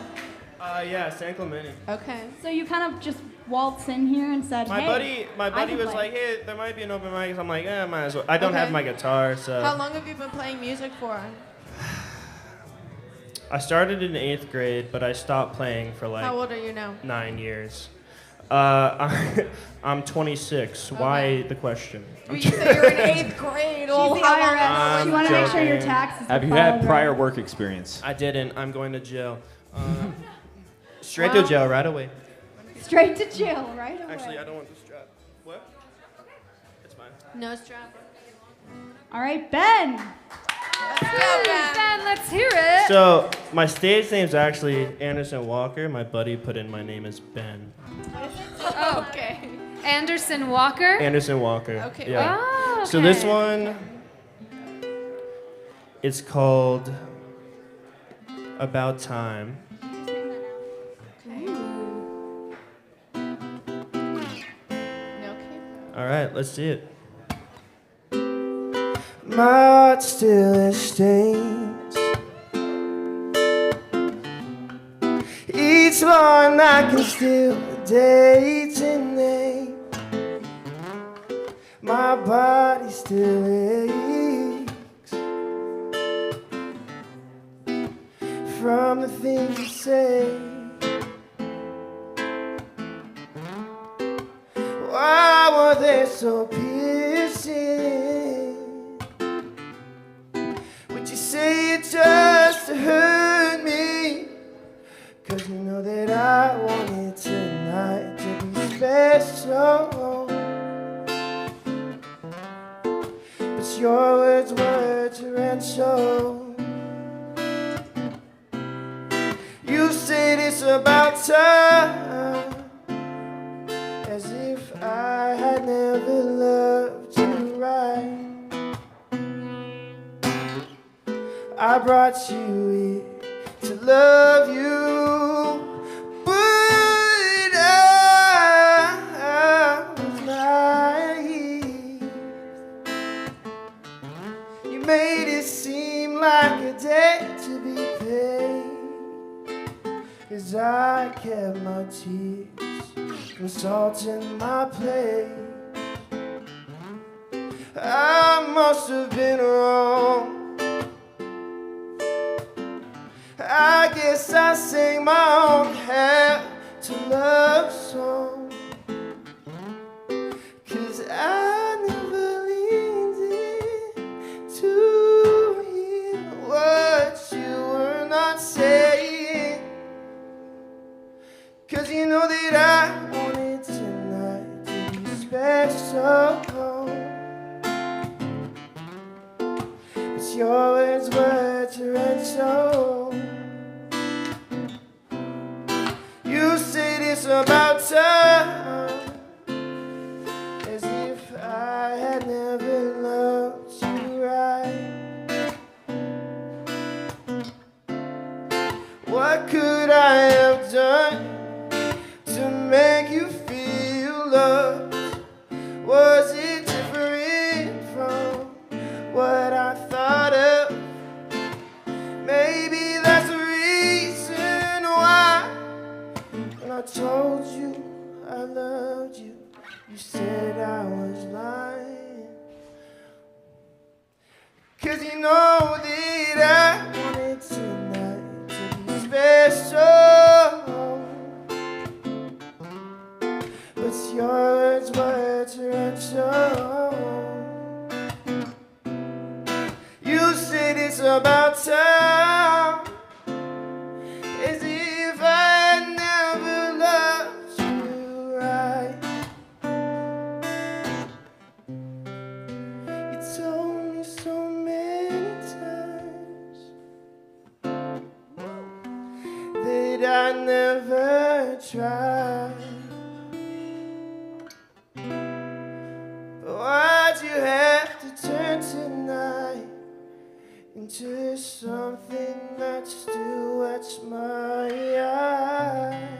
Yeah, San Clemente. Okay. So you kind of just waltz in here and said, My hey, buddy can was play. like, hey, there might be an open mic. I'm like, yeah, might as well. I don't have Okay. my guitar, so. How long have you been playing music for? I started in 8th grade, but I stopped playing for like How old are you now? 9 years. I'm 26. Why the question? Well, you say you're in 8th grade. Well, She's the how long IRS. I'm You want to make sure your joking. taxes Have are you had filed prior right. work experience? I didn't. I'm going to jail. Straight to jail right away. Straight to jail right away. Actually, I don't want the strap. What? It's fine. No strap. All right, Ben. Let's go, Ben. Ben, let's hear it. So, my stage name's actually Anderson Walker. My buddy put in my name as Ben. Oh, Okay. Anderson Walker. Anderson Walker. Okay. Yeah. Oh, okay. So this one, it's called About Time. Okay. All right, let's see it. My heart still has stains. Each one I can still date and name. My body still aches from the things you say. Why were they so piercing? Would you say it just to hurt me? 'Cause you know that I wanted tonight to be special. But your words were torrential. You said it's about time, as if I had never loved you right. I brought you here to love you, but I was naive. You made it seem like a debt to be paid, as I kept my tears from salting my plate. I must have been wrong. I guess I sang my own half to love song, 'cause I never leaned in to hear what special. But your words were torrential. You said it's about time, as if I had never loved you right. What could I have done to make you feel loved? Was it different from what I thought of? Maybe that's the reason why. When I told you I loved you, you said I was lying. 'Cause you know that I wanted tonight to be special, but your words were torrential. You said it's about time, as if I had never loved you right. You told me so many times that I never tried. But why'd you have to turn tonight into something that still wets my eyes?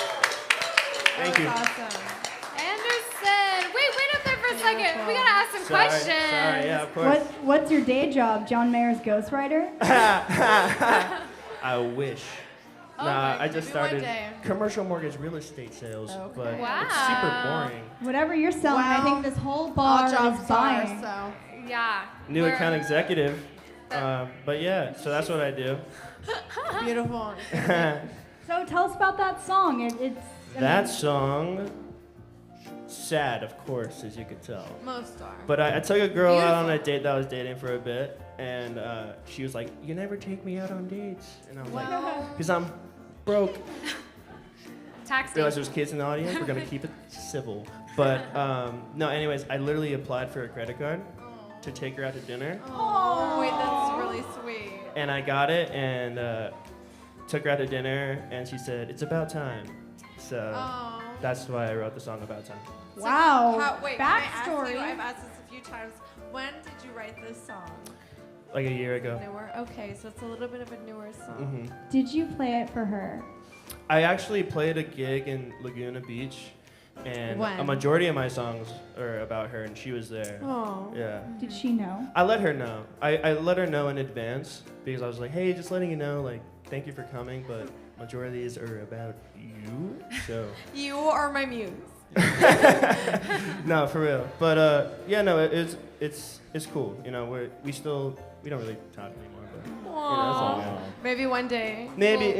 Thank you. Awesome. Anderson, wait up there for a second. We gotta ask some questions. Sorry, yeah, of course. What's your day job? John Mayer's ghostwriter? I wish. Oh Nah, my I just goodness. One started day. commercial mortgage real estate sales, but Wow. it's super boring. Whatever you're selling, I think this whole All bar jobs is buying. are, Yeah. New we're- account executive. But yeah, so that's what I do. so beautiful. So tell us about that song. That song, sad, of course, as you could tell. Most are. But I took a girl out on a date that I was dating for a bit, and she was like, "You never take me out on dates," and I was like, "Because I'm broke." Taxi. Realized there's kids in the audience. We're gonna keep it civil. But no, anyways, I literally applied for a credit card to take her out to dinner. Oh, wait, that's really sweet. And I got it and took her out to dinner, and she said, "It's about time." So that's why I wrote the song About Time. Wow. Wait, Backstory. Can I ask you, I've asked this a few times. When did you write this song? Like a year ago. Newer? Okay, so it's a little bit of a newer song. Mhm. Did you play it for her? I actually played a gig in Laguna Beach, and When? a majority of my songs are about her, and she was there. Oh. Yeah. Did she know? I let her know. I let her know in advance because I was like, hey, just letting you know, like, thank you for coming, but majority of these are about you, so. You are my muse. No, for real. But yeah, no, it's cool. You know, we don't really talk anymore, but you know, it's all good. Maybe one day. Maybe.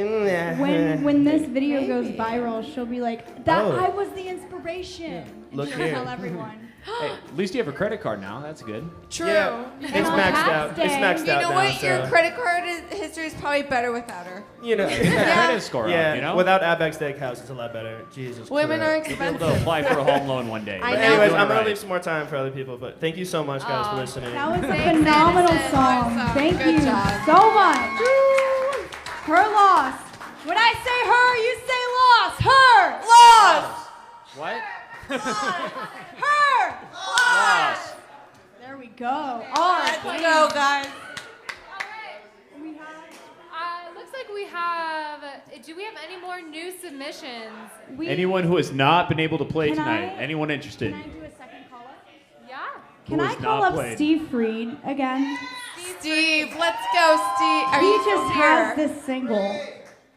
When this video goes viral, she'll be like, "That Oh. I was the inspiration." And Look she'll here. tell everyone. Hey, at least you have a credit card now. That's good. True. Yeah, it's maxed out. It's maxed You out know now. what? So. Your credit card history is probably better without her. You know, Credit score up, yeah, you know? without Abex Steakhouse, it's a lot better. Jesus Women Christ. are You'll be able to apply for a home loan one day. I But know. anyways, Doing I'm gonna right. leave some more time for other people. But thank you so much, guys, for listening. That was a phenomenal song. Thank Good you job. so much. Her loss. When I say her, you say loss. Her loss. What? Her Loss. There we go. All right, Let's go, guys. Looks like we have. Do we have any more new submissions? Anyone who has not been able to play Can tonight? I- Anyone interested? Can I do a second call up? Yeah. Can Who I has call not up played? Steve Freed again? Steve, let's go, Steve. Are He you just here? has this single,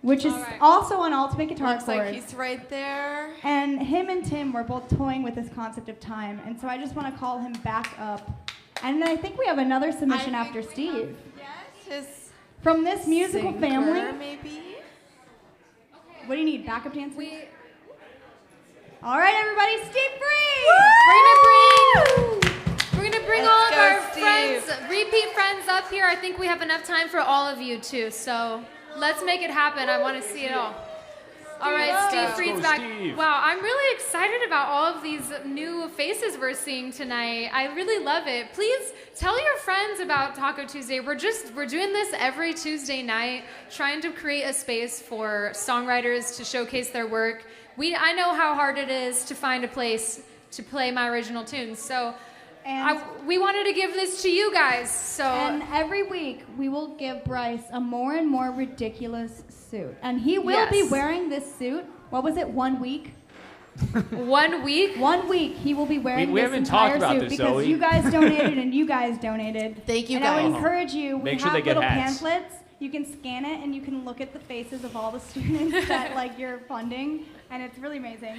which is also on Ultimate Guitar Looks like Chords. he's right there. And him and Tim were both toying with this concept of time, and so I just want to call him back up. And then I think we have another submission after Steve. His From this musical singer, family. maybe. What do you need? Backup dancers? All right, everybody, Steve Free! We're gonna bring Let's all of go, our Steve. friends, repeat friends up here. I think we have enough time for all of you too. So Let's make it happen. I want to see it all. All right, Steve Freed's back. Steve. Wow, I'm really excited about all of these new faces we're seeing tonight. I really love it. Please tell your friends about Taco Tuesday. We're doing this every Tuesday night, trying to create a space for songwriters to showcase their work. I know how hard it is to find a place to play my original tunes, so we wanted to give this to you guys. And every week we will give Bryce a more and more ridiculous suit, and he will be wearing this suit. What was it? 1 week. 1 week. 1 week he will be wearing we this haven't entire talked about suit this, because Zoe. you guys donated and you guys donated. Thank you, and I would guys. encourage you. Make we sure have they get little hats. pamphlets. You can scan it and you can look at the faces of all the students that like you're funding, and it's really amazing.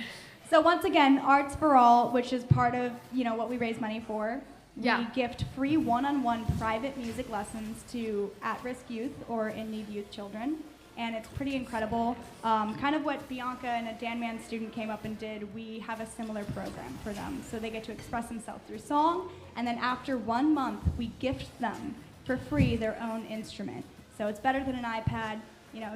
So once again, Arts for All, which is part of what we raise money for. Yeah. We gift free one-on-one private music lessons to at-risk youth or in-need youth children. And it's pretty incredible. Kind of what Bianca and a Dan Man student came up and did, we have a similar program for them. So they get to express themselves through song, and then after 1 month, we gift them for free their own instrument. So it's better than an iPad.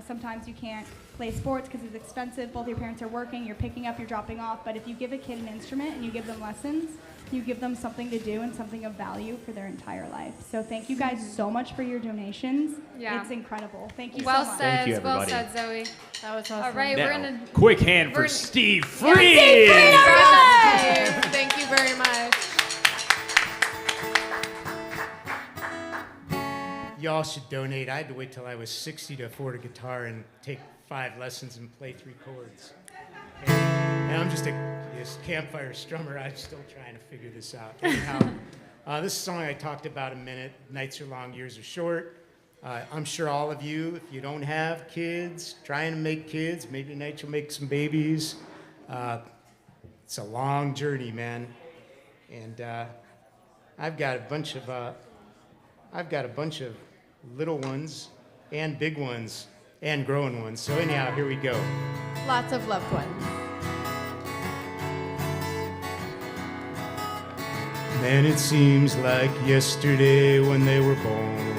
Sometimes you can't play sports because it's expensive. Both your parents are working, you're picking up, you're dropping off. But if you give a kid an instrument and you give them lessons, you give them something to do and something of value for their entire life. So thank you guys so much for your donations. Yeah. It's incredible. Thank you Well so much. said. Thank you, Well everybody. said, Zoe. That was awesome. All right, Now, we're gonna. quick hand for we're- Steve Yeah, Freed. Steve Freed, everyone! Thank you very much. Y'all should donate. I had to wait till I was 60 to afford a guitar and take 5 lessons and play 3 chords. And I'm just a campfire strummer. I'm still trying to figure this out. Anyhow, this song I talked about a minute. Nights are long, years are short. I'm sure all of you, if you don't have kids, trying to make kids, maybe tonight you'll make some babies. It's a long journey, man. And I've got a bunch of little ones and big ones and growing ones. So anyhow, here we go. Lots of loved ones. Man, it seems like yesterday when they were born.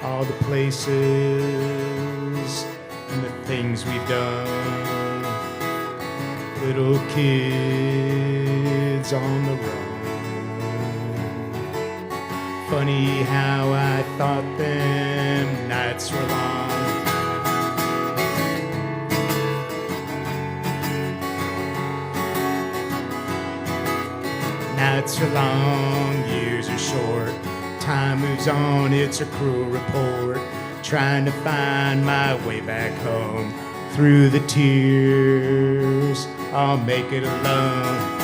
All the places and the things we've done. Little kids on the run. Funny how I thought them nights were long. Nights are long, years are short. Time moves on, it's a cruel report. Trying to find my way back home. Through the tears, I'll make it alone.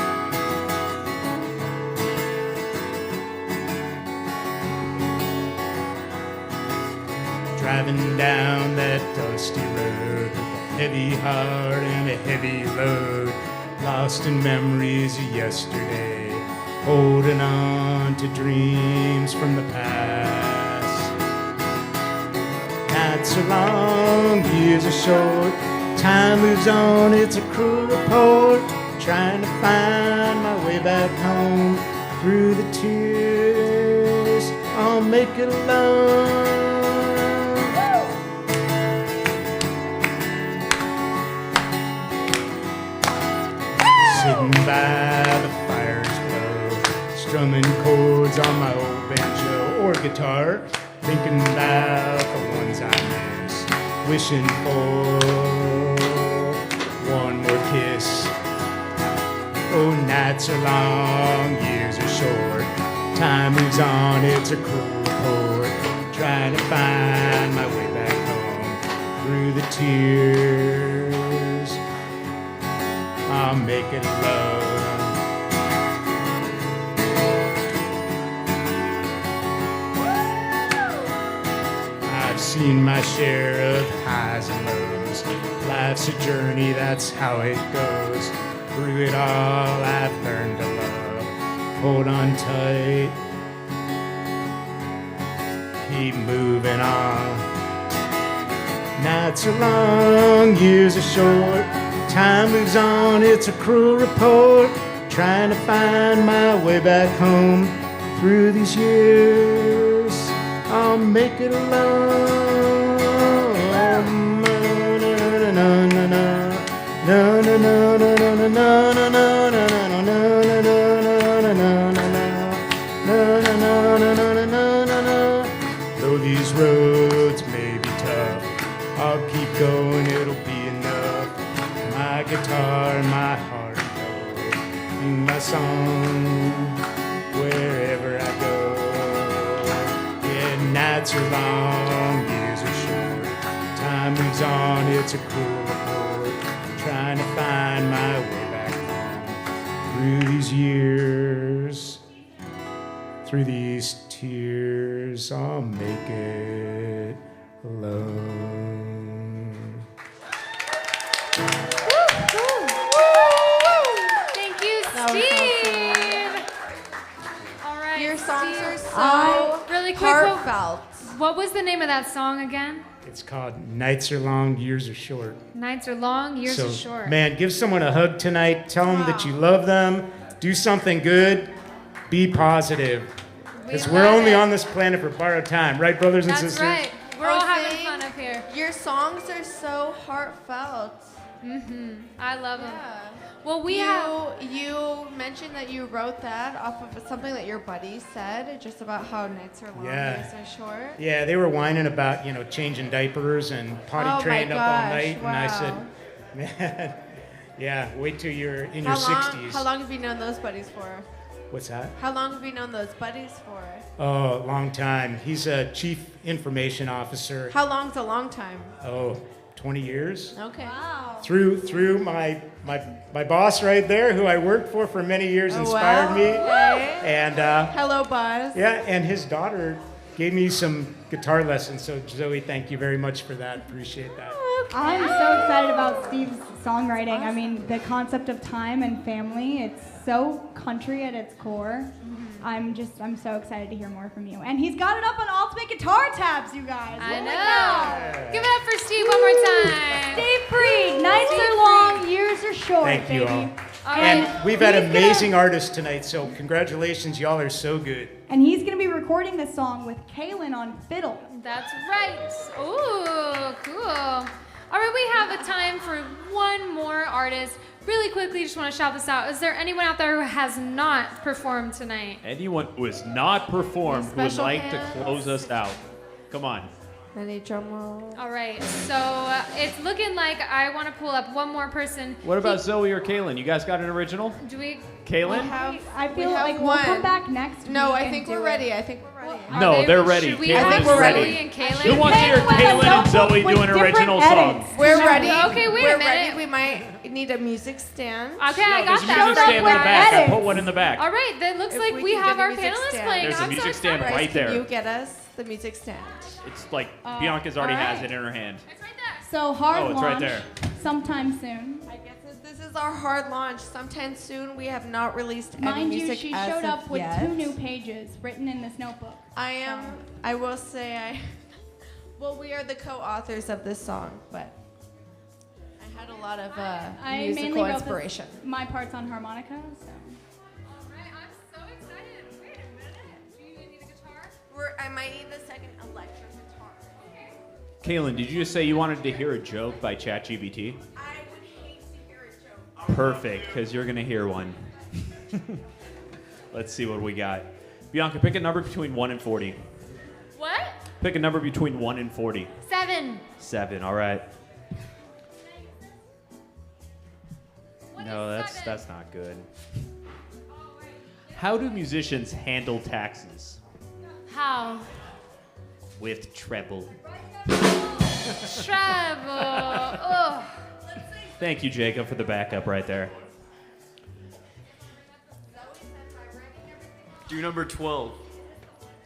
Driving down that dusty road with a heavy heart and a heavy load. Lost in memories of yesterday, holding on to dreams from the past. Nights are long, years are short. Time moves on, it's a cruel report. Trying to find my way back home. Through the tears, I'll make it alone. Sitting by the fire's glow, strumming chords on my old banjo or guitar, thinking about the ones I miss, wishing for one more kiss. Oh, nights are long, years are short, time moves on, it's a cruel report, trying to find my way back home through the tears. I'll make it alone. I've seen my share of highs and lows. Life's a journey, that's how it goes. Through it all, I've learned to love. Hold on tight. Keep moving on. Nights are long, years are short. Time moves on, it's a cruel report. Trying to find my way back home. Through these years, I'll make it alone. Though these roads may be tough, I'll keep going, it'll be enough. My guitar and my heart go, sing my song wherever I go. Yeah, nights are long, years are short. Time moves on, it's a cruel report. Trying to find my way back home through these years. Through these tears, I'll make it alone. Thank you, Steve. All right, Your songs are so really quick. heartfelt. What was the name of that song again? It's called Nights Are Long, Years Are Short. Nights are long, years So, are short. man, give someone a hug tonight. Tell them that you love them. Do something good. Be positive. Because we're only on this planet for borrowed time. Right, brothers and That's sisters? right. We're all having fun up here. Your songs are so heartfelt. I love them. Yeah. Well, you mentioned that you wrote that off of something that your buddy said, just about how nights are long, years are short. Yeah, they were whining about, changing diapers and potty trained up all night. Wow. And I said, man, yeah, wait till you're in your 60s. How long have you known those buddies for? What's that? How long have you known those buddies for? Oh, a long time. He's a chief information officer. How long's a long time? Oh, 20 years. Okay. Wow. Through my boss right there, who I worked for many years, inspired me. Okay. And hello, boss. yeah, and his daughter gave me some guitar lessons. So Zoe, thank you very much for that. Appreciate that. I'm so excited about Steve's songwriting. I mean, the concept of time and family, it's so country at its core. I'm so excited to hear more from you. And he's got it up on Ultimate Guitar Tabs, you guys. I Holy know. cow. Give it up for Steve one more time. Steve Freed, nights are long, years are short, Thank you baby. all. And we've had amazing artists tonight, so congratulations, y'all are so good. And he's going to be recording this song with Kaylin on fiddle. That's right. Ooh, cool. All right, we have a time for one more artist. Really quickly, just want to shout this out. Is there anyone out there who has not performed tonight? Anyone who has not performed who would Special like to hands? close us out? Come on. Any drum roll? All right, so it's looking like I want to pull up one more person. What about Zoe or Kaylin? You guys got an original? Do we? Kaylin? I feel we have like we'll one. come back next No, week I and think do we're it. ready. I think we're ready. No, they're ready. Should we Kaylin's have we're ready. Zoe and Kaylin? Who wants to hear Kaylin with a Kaylin and notebook Zoe with do an different original edits. song? We're ready. Okay, wait a We're minute. ready. We might need a music stand. Okay, I got There's a that. music stand in the back. I put one in the back. All right, then looks If like we we can have get a our music panelists stand. playing. There's a I'm music so stand excited. right there. Can you get us the music stand? It's like Bianca's already all has right. it in her hand. So hard Oh, it's launch right there. sometime soon. I guess this is our hard launch. Sometime soon. We have not released any Mind you, music she as showed of up with yet. 2 new pages written in this notebook. I will say well, we are the co-authors of this song, but I had a lot of I mainly musical wrote inspiration. my parts on harmonica, so. I might need the second electric guitar. Kaylin, did you just say you wanted to hear a joke by ChatGPT? I would hate to hear a joke. Perfect, because you're going to hear one. Let's see what we got. Bianca, pick a number between 1 and 40. What? Pick a number between 1 and 40. 7. 7, all right. No, that's not good. How do musicians handle taxes? How? With treble. Treble. Ugh. Thank you, Jacob, for the backup right there. Do number 12.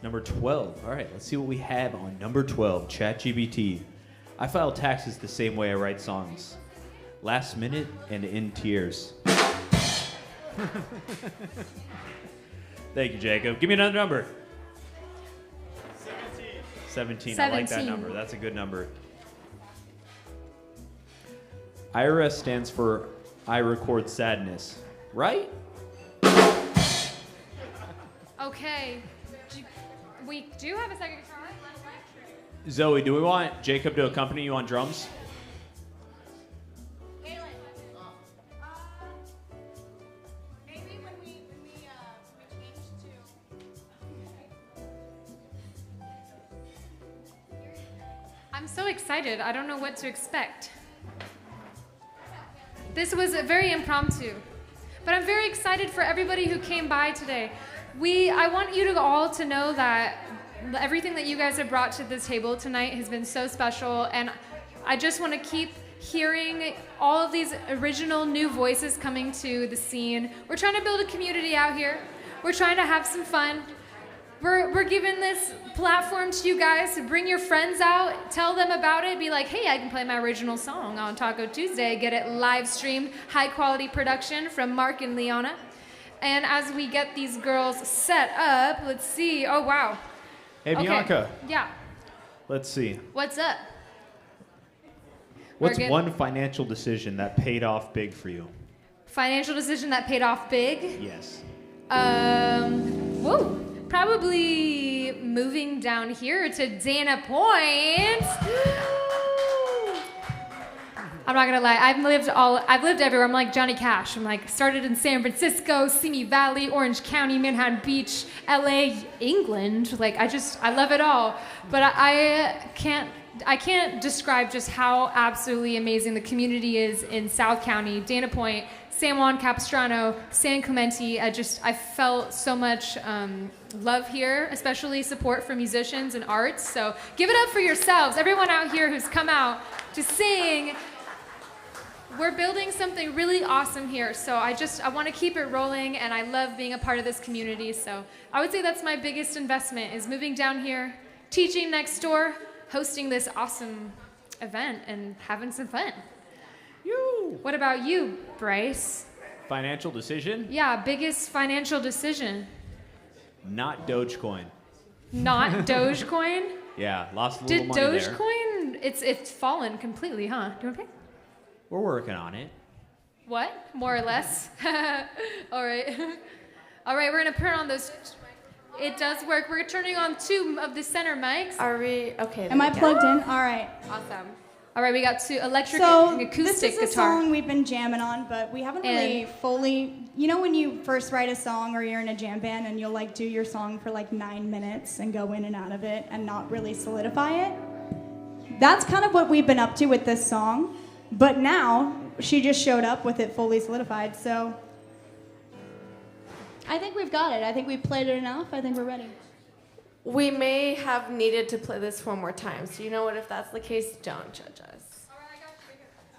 Number 12. All right, let's see what we have on number 12, ChatGPT. I file taxes the same way I write songs. Last minute and in tears. Thank you, Jacob. Give me another number. 17. I like that 17. number. That's a good number. IRS stands for I record sadness, right? Okay. We do have a second guitar. Zoe, do we want Jacob to accompany you on drums? I'm so excited. I don't know what to expect. This was very impromptu, but I'm very excited for everybody who came by today. I want you to all to know that everything that you guys have brought to the table tonight has been so special, and I just want to keep hearing all of these original new voices coming to the scene. We're trying to build a community out here. We're trying to have some fun. We're giving this platform to you guys to bring your friends out, tell them about it, be like, hey, I can play my original song on Taco Tuesday, get it live streamed, high quality production from Mark and Liana. And as we get these girls set up, let's see. Oh, wow. Hey, Okay. Bianca. Yeah. Let's see. What's up? What's We're good. one financial decision that paid off big for you? Financial decision that paid off big? Yes. Whoa. Probably moving down here to Dana Point. I'm not gonna lie, I've lived everywhere. I'm like Johnny Cash. I'm like, started in San Francisco, Simi Valley, Orange County, Manhattan Beach, LA, England. Like, I love it all. But I can't describe just how absolutely amazing the community is in South County, Dana Point, San Juan Capistrano, San Clemente. I felt so much love here, especially support for musicians and arts. So give it up for yourselves, everyone out here who's come out to sing. We're building something really awesome here. So I want to keep it rolling, and I love being a part of this community. So I would say that's my biggest investment, is moving down here, teaching next door, hosting this awesome event, and having some fun. What about you, Bryce? Financial decision? Yeah, biggest financial decision. Not Dogecoin. Not Dogecoin? Yeah, lost a little Did money there. Dogecoin? It's fallen completely, huh? Do you want to pay? We're working on it. What? More or less. All right. All right, we're gonna put on those. It does work. We're turning on 2 of the center mics. Are we okay? Am I plugged in? All right. Awesome. All right, we got 2 electric So and acoustic this is a guitar. song we've been jamming on, but we haven't really fully. You know when you first write a song or you're in a jam band and you'll like do your song for like 9 minutes and go in and out of it and not really solidify it? That's kind of what we've been up to with this song. But now she just showed up with it fully solidified, so I think we've got it. I think we've played it enough. I think we're ready. We may have needed to play this one more time. So you know what? If that's the case, don't judge us.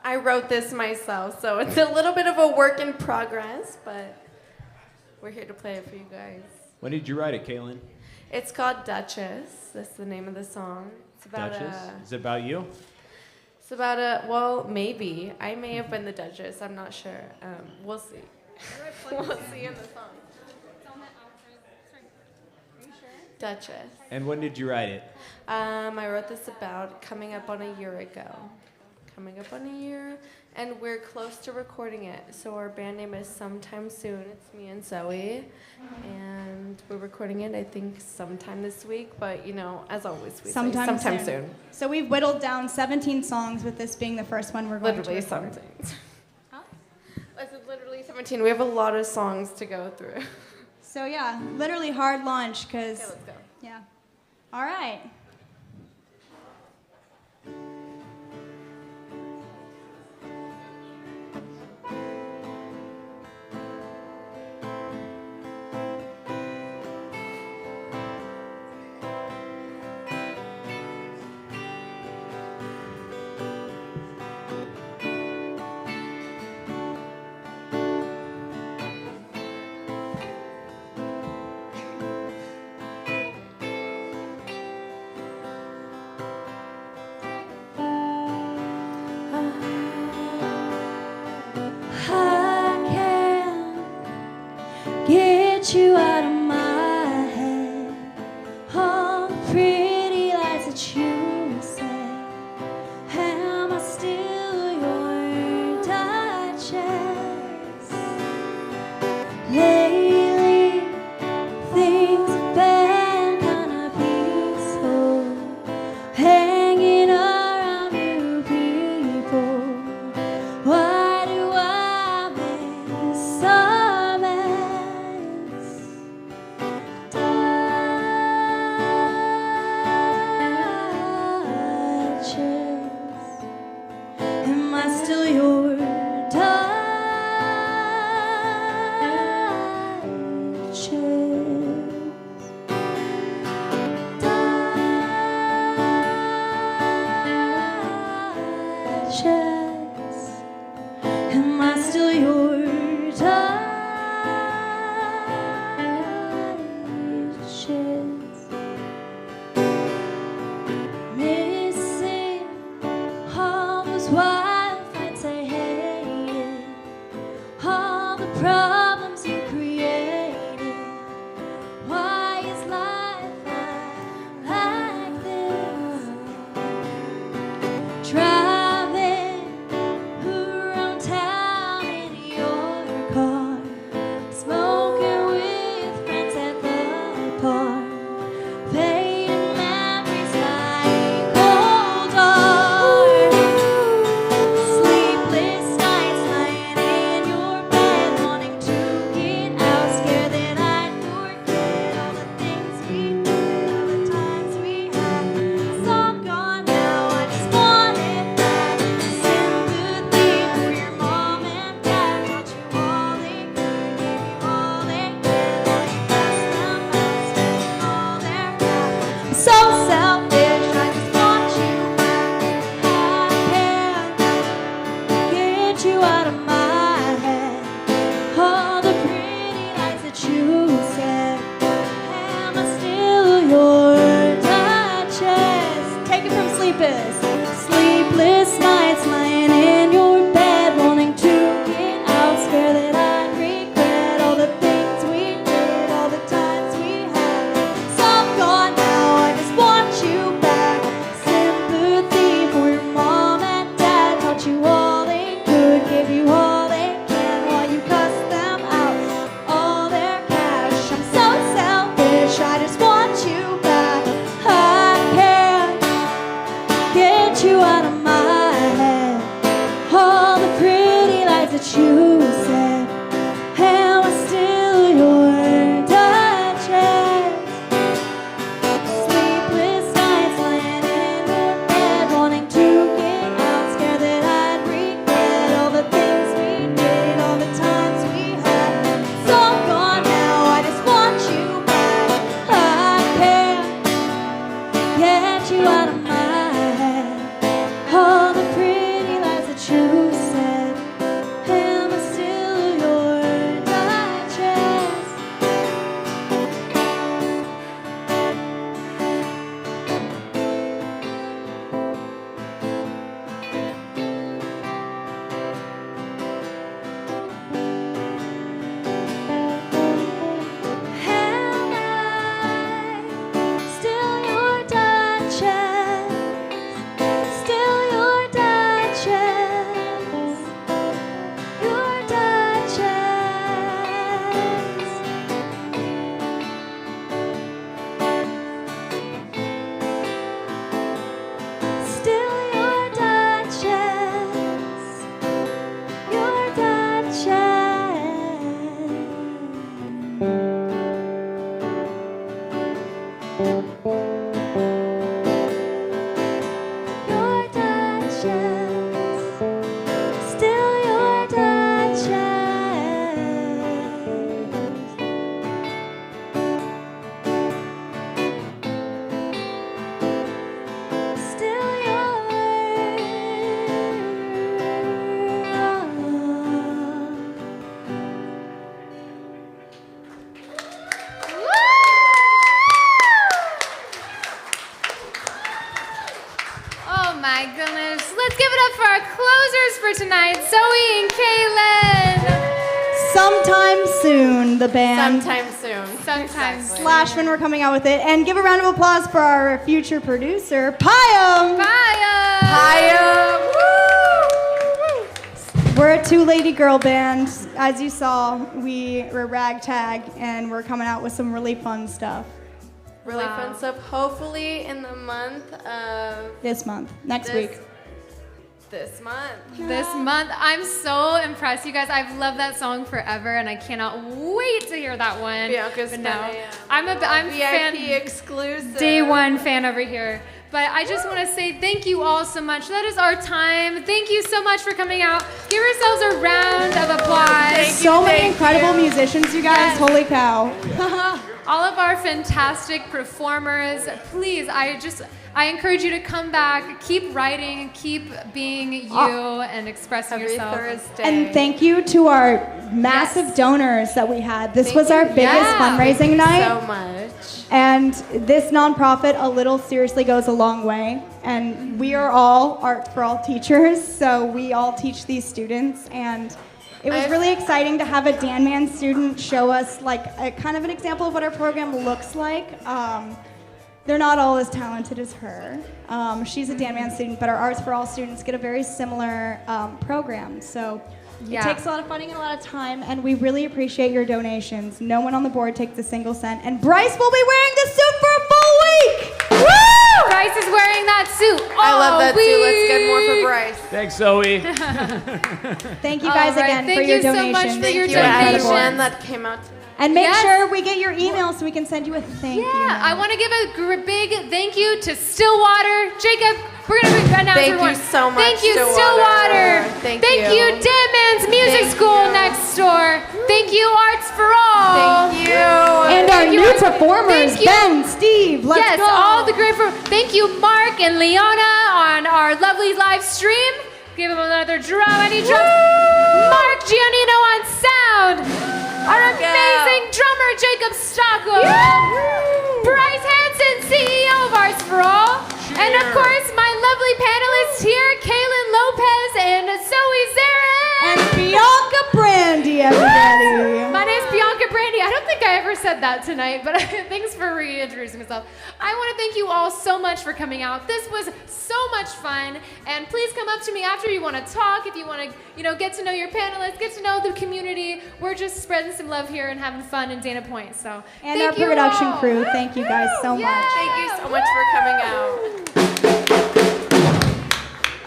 I wrote this myself, so it's a little bit of a work in progress, but we're here to play it for you guys. When did you write it, Kaylin? It's called Duchess. That's the name of the song. It's about Duchess? Is it about you? It's about well, maybe. I may have been the Duchess. I'm not sure. We'll see. We'll see in the song. Duchess. And when did you write it? I wrote this about coming up on a year ago. Coming up on a year, and we're close to recording it. So our band name is Sometime Soon. It's me and Zoe, and we're recording it, I think, sometime this week. But you know, as always, we say sometime soon. So we've whittled down 17 songs, with this being the first one we're going Literally to record. 17. Huh? I said literally 17. We have a lot of songs to go through. So yeah, literally hard launch, because Okay, let's go. yeah. All right. touches? Am I still your touches? Missing all those wild fights I hated, all the problems you created. Why is life like this? Driving around town in your car, smoking with friends at the bar, fading memories like old art. Sleepless nights lying in your bed, wanting to get out, scared that I'd forget all the things we did, all the times we had. It's all gone now, I just want it back. Sympathy for your mom and dad, taught you all they could, gave you all they could, while you passed them out, spending all their cash. I'm so selfish, I just want you back. I can't get you out of my head. All the pretty lies that you said. Am I still your touches? Take it from Sleepless. Sleepless nights lying in your bed, wanting to get out, scared that I'd regret all the things we did, all the times we had. It's all gone now, I just want you back. Sympathy for your mom and dad, taught you all they could, gave you all they can, while you cussed them out, all their cash. I'm so selfish, I just want you back. I can't get you out of my head. All the pretty lies that you said. Am I still your touches? Sleepless nights lying in your bed, wanting to get out, scared that I'd regret all the things we did, all the times we had. It's all gone now, I just want you back. I can't get you out of my head. All the pretty lies that you said. Am I still your touches? Am I still your touches? Still your touches? Your touches? Still your touches? Your Your touches, still your touches. Still Oh my goodness. Let's give it up for our closers for tonight, Zoe and Kaylin. Sometime soon, the band. Sometime soon. Sometime soon. Slash when we're coming out with it. And give a round of applause for our future producer, Pyam. Pyam. We're a two-lady girl band. As you saw, we're ragtag, and we're coming out with some really fun stuff. Really fun stuff. Hopefully in the month of This month, next week. This month. This month. I'm so impressed, you guys. I've loved that song forever, and I cannot wait to hear that one. Bianca's But been no, a I'm VIP fan, exclusive. day one fan over here. But I just want to say thank you all so much. That is our time. Thank you so much for coming out. Give yourselves a round of applause. So many incredible musicians, you guys. Yes. Holy cow. All of our fantastic performers. Please, I I encourage you to come back, keep writing, keep being you and expressing yourself. Thursday. And thank you to our massive donors that we had. This was our biggest fundraising night. So much. And this nonprofit, A Little Seriously, goes a long way. And we are all Art for All teachers, so we all teach these students. And it was really exciting to have a Dan Man student show us like a kind of an example of what our program looks like. They're not all as talented as her. She's a Dan Man student, but our Arts for All students get a very similar program. So it takes a lot of funding and a lot of time, and we really appreciate your donations. No one on the board takes a single cent, and Bryce will be wearing the suit for a full week! Woo! Bryce is wearing that suit all I love that week. too. Let's get more for Bryce. Thanks, Zoe. Thank you guys again for your donations. Thank you so much for your Thank you donations. everyone that came out tonight. And make sure we get your email so we can send you a thank you. Yeah, I want to give a big thank you to Stillwater. Jacob, we're going to announce Thank everyone. you so much, Thank you, Stillwater. Thank Thank you, you. Dan Man's Music Thank School you. next door. Thank you, Arts for All. Thank you. And our Thank you, new Arts- performers, Thank you. Ben, Steve, let's yes, go. all the great Thank you, Mark and Leona on our lovely live stream. Give them another drum. Any drums? Mark Giannino on sound. Our amazing drummer, Jacob Stockwell. Bryce Hansen, CEO of Arts for All. And of course, my lovely panelists here, Kaylin Lopez and Zoe Zehren. And Bianca Brandy, everybody. My name's Bianca Brandy. I don't think I ever said that tonight, but thanks for reintroducing myself. I want to thank you all so much for coming out. This was so much fun, and please come up to me after you want to talk, if you want to, get to know your panelists, get to know the community. We're just spreading some love here and having fun in Dana Point. So, And thank our you production all. crew, thank you guys so much. Thank you so much for coming out.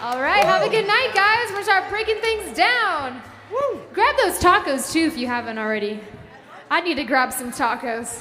All right, have a good night, guys. We're gonna start breaking things down. Grab those tacos too if you haven't already. I need to grab some tacos.